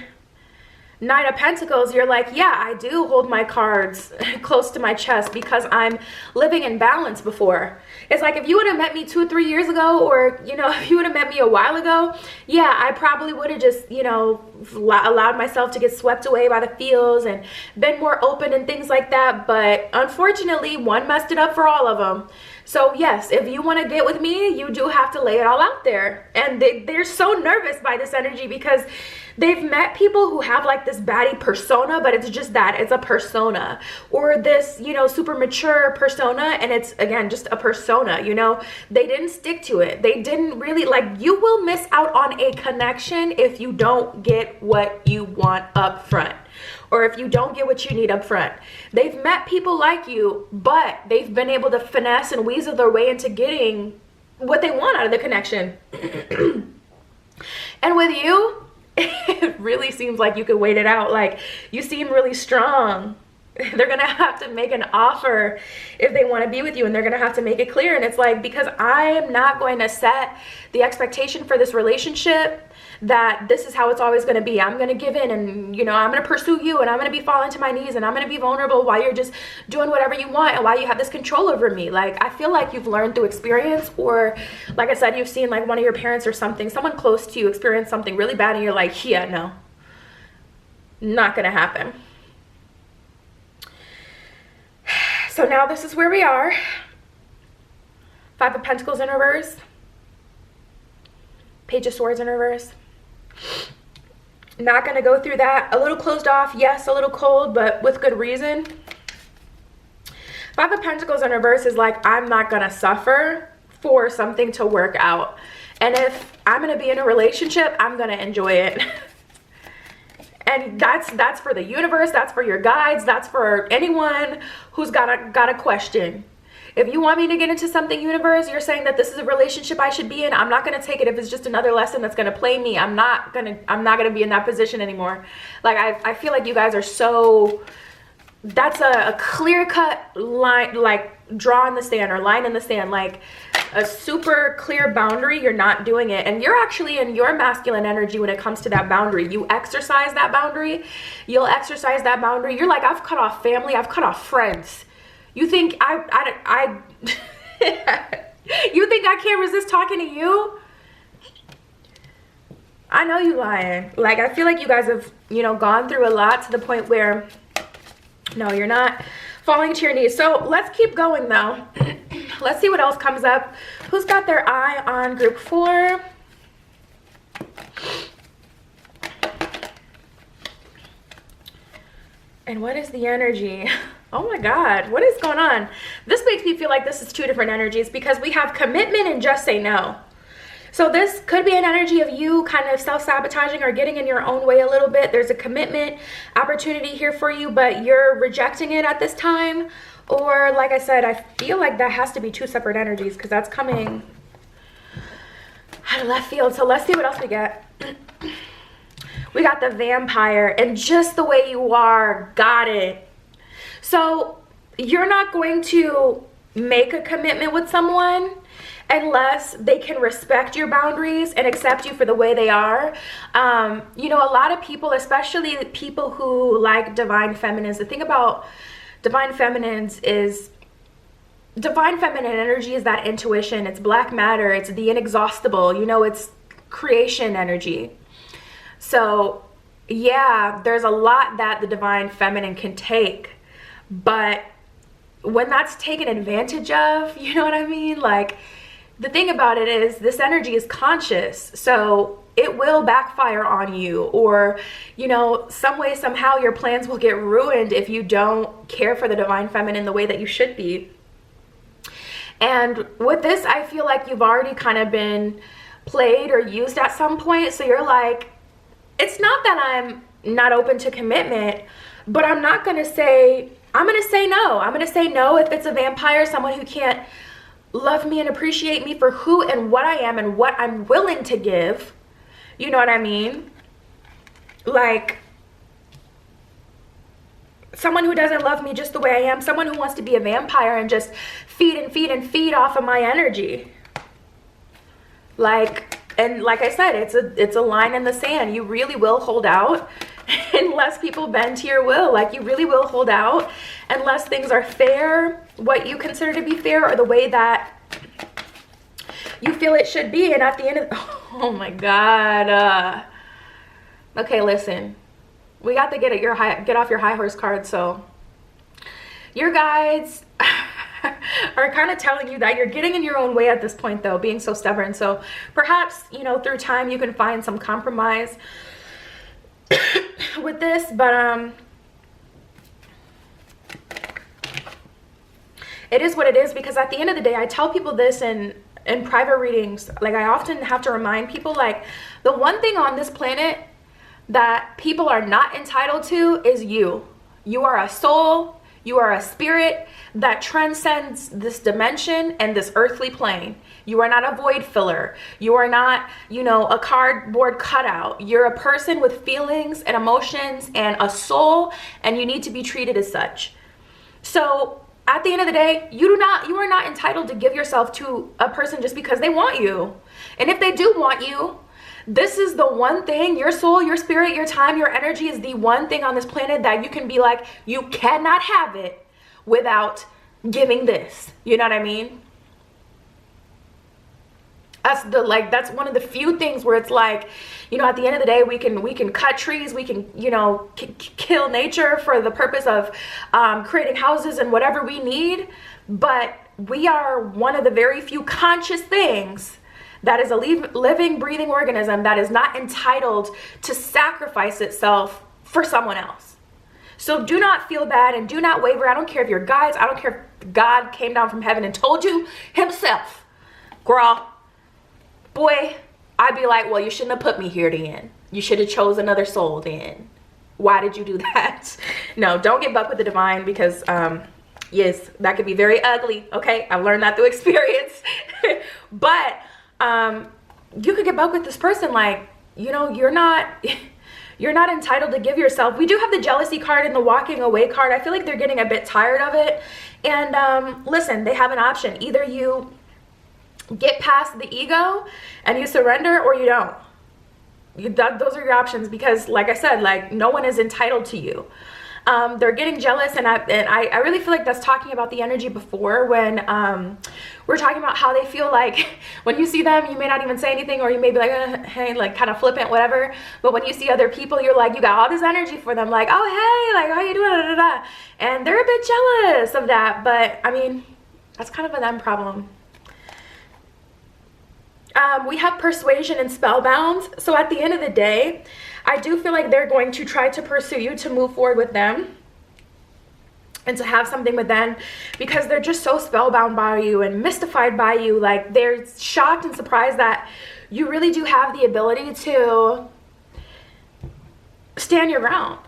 Nine of Pentacles. You're like, yeah, I do hold my cards close to my chest because I'm living in balance before. It's like, if you would have met me 2 or 3 years ago, or, you know, if you would have met me a while ago, yeah, I probably would have just, you know, allowed myself to get swept away by the feels and been more open and things like that. But unfortunately, one messed it up for all of them. So yes, if you want to get with me, you do have to lay it all out there. And they're so nervous by this energy because they've met people who have like this baddie persona, but it's just that, it's a persona. Or this, you know, super mature persona, and it's, again, just a persona, you know. They didn't stick to it. They didn't really, like, you will miss out on a connection if you don't get what you want up front. Or if you don't get what you need up front. They've met people like you, but they've been able to finesse and weasel their way into getting what they want out of the connection. And with you, it really seems like you could wait it out. Like, you seem really strong. They're gonna have to make an offer if they want to be with you, and they're gonna have to make it clear. And it's like, because I am not going to set the expectation for this relationship that this is how it's always going to be. I'm going to give in, and, you know, I'm going to pursue you, and I'm going to be falling to my knees, and I'm going to be vulnerable while you're just doing whatever you want, and while you have this control over me. Like, I feel like you've learned through experience, or like I said, you've seen like one of your parents or something, someone close to you experience something really bad, and you're like, yeah, no, not going to happen. So now this is where we are. 5 of Pentacles in reverse. Page of Swords in reverse. Not going to go through that. A little closed off, yes, a little cold, but with good reason. 5 of Pentacles in reverse is like, I'm not going to suffer for something to work out. And if I'm going to be in a relationship, I'm going to enjoy it. And that's for the universe, that's for your guides, that's for anyone who's got a question. If you want me to get into something, universe, you're saying that this is a relationship I should be in, I'm not going to take it if it's just another lesson that's going to play me. I'm not going to be in that position anymore. Like, I feel like you guys are so, that's a clear-cut line, like draw in the sand or line in the sand, like a super clear boundary. You're not doing it, and you're actually in your masculine energy when it comes to that boundary. You exercise that boundary. You'll exercise that boundary. You're like, I've cut off family, I've cut off friends. You think you think I can't resist talking to you? I know you lying. Like, I feel like you guys have, you know, gone through a lot to the point where, no, you're not falling to your knees. So let's keep going though. Let's see what else comes up. Who's got their eye on group 4? And what is the energy? Oh my God, what is going on? This makes me feel like this is 2 different energies, because we have commitment and just say no. So this could be an energy of you kind of self-sabotaging or getting in your own way a little bit. There's a commitment opportunity here for you, but you're rejecting it at this time. Or like I said, I feel like that has to be 2 separate energies, because that's coming out of left field. So let's see what else we get. We got the Vampire, and just the way you are, got it. So you're not going to make a commitment with someone unless they can respect your boundaries and accept you for the way they are. You know, a lot of people, especially people who like divine feminines, the thing about divine feminines is divine feminine energy is that intuition. It's black matter. It's the inexhaustible, you know, it's creation energy. So yeah, there's a lot that the divine feminine can take, but when that's taken advantage of, you know what I mean? Like, the thing about it is this energy is conscious, so it will backfire on you, or, you know, some way, somehow your plans will get ruined if you don't care for the divine feminine the way that you should be. And with this, I feel like you've already kind of been played or used at some point. So you're like, it's not that I'm not open to commitment, but I'm not going to say, I'm going to say no. I'm going to say no if it's a vampire, someone who can't love me and appreciate me for who and what I am and what I'm willing to give. You know what I mean? Like, someone who doesn't love me just the way I am, someone who wants to be a vampire and just feed and feed and feed off of my energy. Like, and like I said, it's a line in the sand. You really will hold out unless people bend to your will. Like, you really will hold out unless things are fair, what you consider to be fair, or the way that you feel it should be. And at the end of, oh my God. Okay, listen, we got to get off your high horse card. So your guides are kind of telling you that you're getting in your own way at this point, though, being so stubborn. So perhaps, you know, through time you can find some compromise with this, but it is what it is, because at the end of the day, I tell people this in private readings. Like, I often have to remind people, like, the one thing on this planet that people are not entitled to is you. You are a soul, you are a spirit that transcends this dimension and this earthly plane. You are not a void filler. You are not, you know, a cardboard cutout. You're a person with feelings and emotions and a soul, and you need to be treated as such. So at the end of the day, you are not entitled to give yourself to a person just because they want you. And if they do want you, this is the one thing, your soul, your spirit, your time, your energy is the one thing on this planet that you can be like, you cannot have it without giving this. You know what I mean? That's one of the few things where it's like, you know, at the end of the day, we can cut trees, we can, you know, kill nature for the purpose of creating houses and whatever we need, but we are one of the very few conscious things that is a living, breathing organism that is not entitled to sacrifice itself for someone else. So do not feel bad and do not waver. I don't care if you're guides. I don't care if God came down from heaven and told you himself, girl, boy, I'd be like, well, you shouldn't have put me here then. You should have chose another soul then. Why did you do that? No, don't get bucked with the divine, because yes, that could be very ugly. Okay, I've learned that through experience. But you could get bucked with this person, like, you know, you're not entitled to give yourself. We do have the jealousy card and the walking away card. I feel like they're getting a bit tired of it. And listen, they have an option. Either you get past the ego and you surrender, or you don't. Those are your options, because like I said, like, no one is entitled to you. They're getting jealous, and I really feel like that's talking about the energy before, when we're talking about how they feel like when you see them, you may not even say anything, or you may be like, hey, like kind of flippant, whatever. But when you see other people, you're like, you got all this energy for them, like, oh, hey, like, how you doing, da, da, da. And they're a bit jealous of that. But I mean, that's kind of a them problem. We have persuasion and spellbound. So at the end of the day, I do feel like they're going to try to pursue you to move forward with them and to have something with them, because they're just so spellbound by you and mystified by you. Like, they're shocked and surprised that you really do have the ability to stand your ground.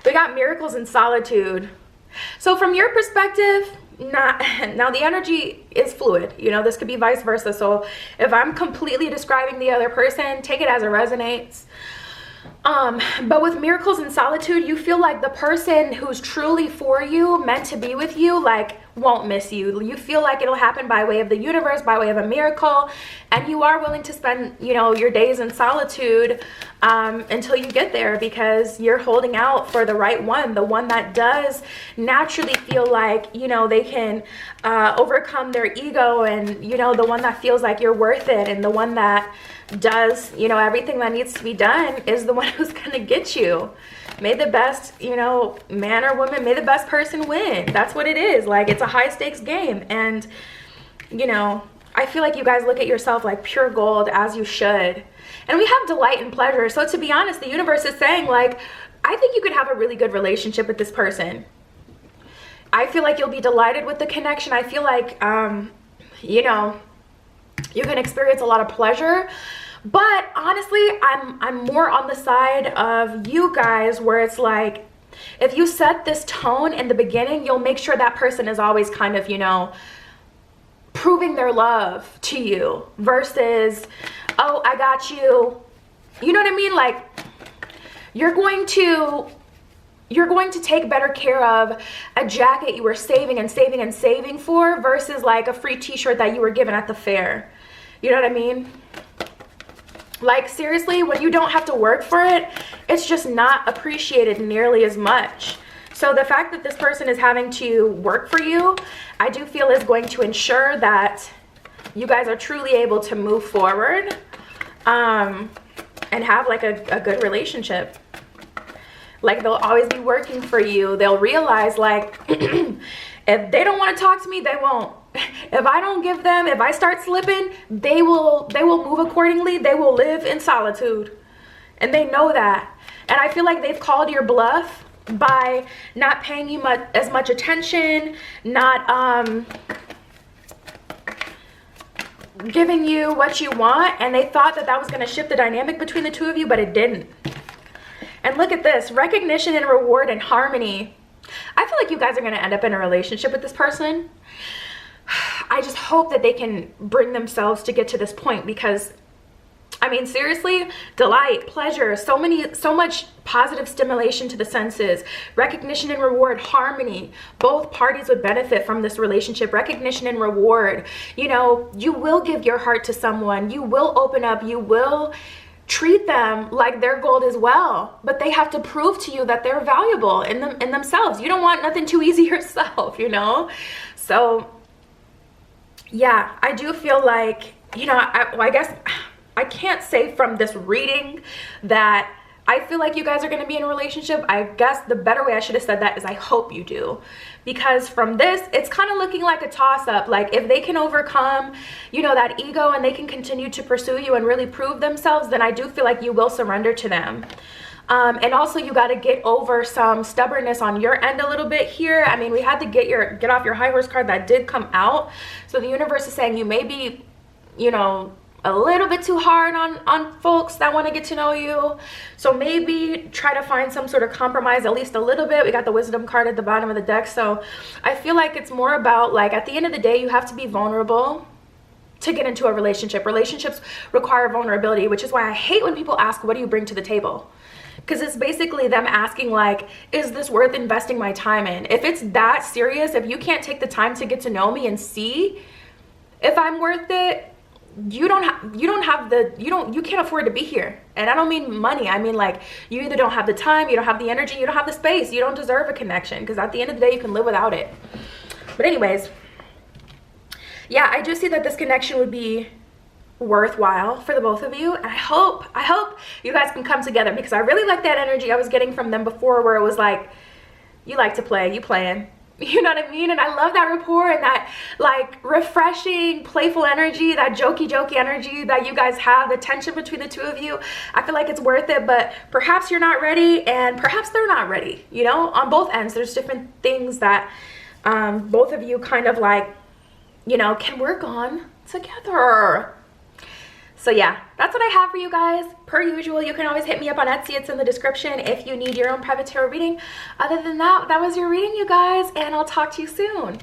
We got miracles and solitude. So from your perspective, now the energy is fluid. You know, this could be vice versa. So if I'm completely describing the other person, take it as it resonates. But with miracles and solitude, you feel like the person who's truly for you, meant to be with you, like, won't miss you. You feel like it'll happen by way of the universe, by way of a miracle, and you are willing to spend, you know, your days in solitude until you get there, because you're holding out for the right one, the one that does naturally feel like, you know, they can overcome their ego, and, you know, the one that feels like you're worth it, and the one that does, you know, everything that needs to be done is the one who's gonna get you. May the best, you know, man or woman, may the best person win. That's what it is. Like, it's a high stakes game. And, you know, I feel like you guys look at yourself like pure gold, as you should. And we have delight and pleasure. So to be honest, the universe is saying, like, I think you could have a really good relationship with this person. I feel like you'll be delighted with the connection. I feel like, you know, you can experience a lot of pleasure. But honestly, I'm more on the side of you guys, where it's like, if you set this tone in the beginning, you'll make sure that person is always kind of, you know, proving their love to you, versus, oh, I got you. You know what I mean? Like, you're going to take better care of a jacket you were saving and saving and saving for, versus like a free t-shirt that you were given at the fair. You know what I mean? Like, seriously, when you don't have to work for it, it's just not appreciated nearly as much. So the fact that this person is having to work for you, I do feel is going to ensure that you guys are truly able to move forward and have like a good relationship. Like they'll always be working for you. They'll realize like if they don't want to talk to me, they won't. If I don't give them, if I start slipping, they will move accordingly. They will live in solitude. And they know that. And I feel like they've called your bluff by not paying you as much attention, not giving you what you want, and they thought that was going to shift the dynamic between the two of you, but it didn't. And look at this, recognition and reward and harmony. I feel like you guys are going to end up in a relationship with this person. I just hope that they can bring themselves to get to this point, because I mean, seriously, delight, pleasure, so much positive stimulation to the senses, recognition and reward, harmony. Both parties would benefit from this relationship. Recognition and reward. You know, you will give your heart to someone. You will open up. You will treat them like they're gold as well, but they have to prove to you that they're valuable in themselves. You don't want nothing too easy yourself, you know? So yeah, I do feel like, you know, I guess I can't say from this reading that I feel like you guys are going to be in a relationship. I guess the better way I should have said that is I hope you do. Because from this, it's kind of looking like a toss-up. Like if they can overcome, you know, that ego and they can continue to pursue you and really prove themselves, then I do feel like you will surrender to them. And also you got to get over some stubbornness on your end a little bit here. I mean, we had to get off your high horse card that did come out. So the universe is saying you may be, you know, a little bit too hard on folks that want to get to know you. So maybe try to find some sort of compromise, at least a little bit. We got the wisdom card at the bottom of the deck. So I feel like it's more about, like, at the end of the day, you have to be vulnerable to get into a relationship. Relationships require vulnerability, which is why I hate when people ask, what do you bring to the table? Because it's basically them asking, like, is this worth investing my time in? If it's that serious, if you can't take the time to get to know me and see if I'm worth it, you can't afford to be here. And I don't mean money. I mean, like, you either don't have the time, you don't have the energy, you don't have the space, you don't deserve a connection, because at the end of the day, you can live without it. But anyways, yeah, I do see that this connection would be worthwhile for the both of you. And I hope you guys can come together, because I really like that energy I was getting from them before, where it was like, you like to play, you playing. You know what I mean? And I love that rapport and that, like, refreshing, playful energy, that jokey energy that you guys have, the tension between the two of you. I feel like it's worth it, but perhaps you're not ready and perhaps they're not ready. You know, on both ends, there's different things that both of you kind of, like, you know, can work on together. So yeah, that's what I have for you guys. Per usual, you can always hit me up on Etsy. It's in the description if you need your own private tarot reading. Other than that, that was your reading, you guys, and I'll talk to you soon.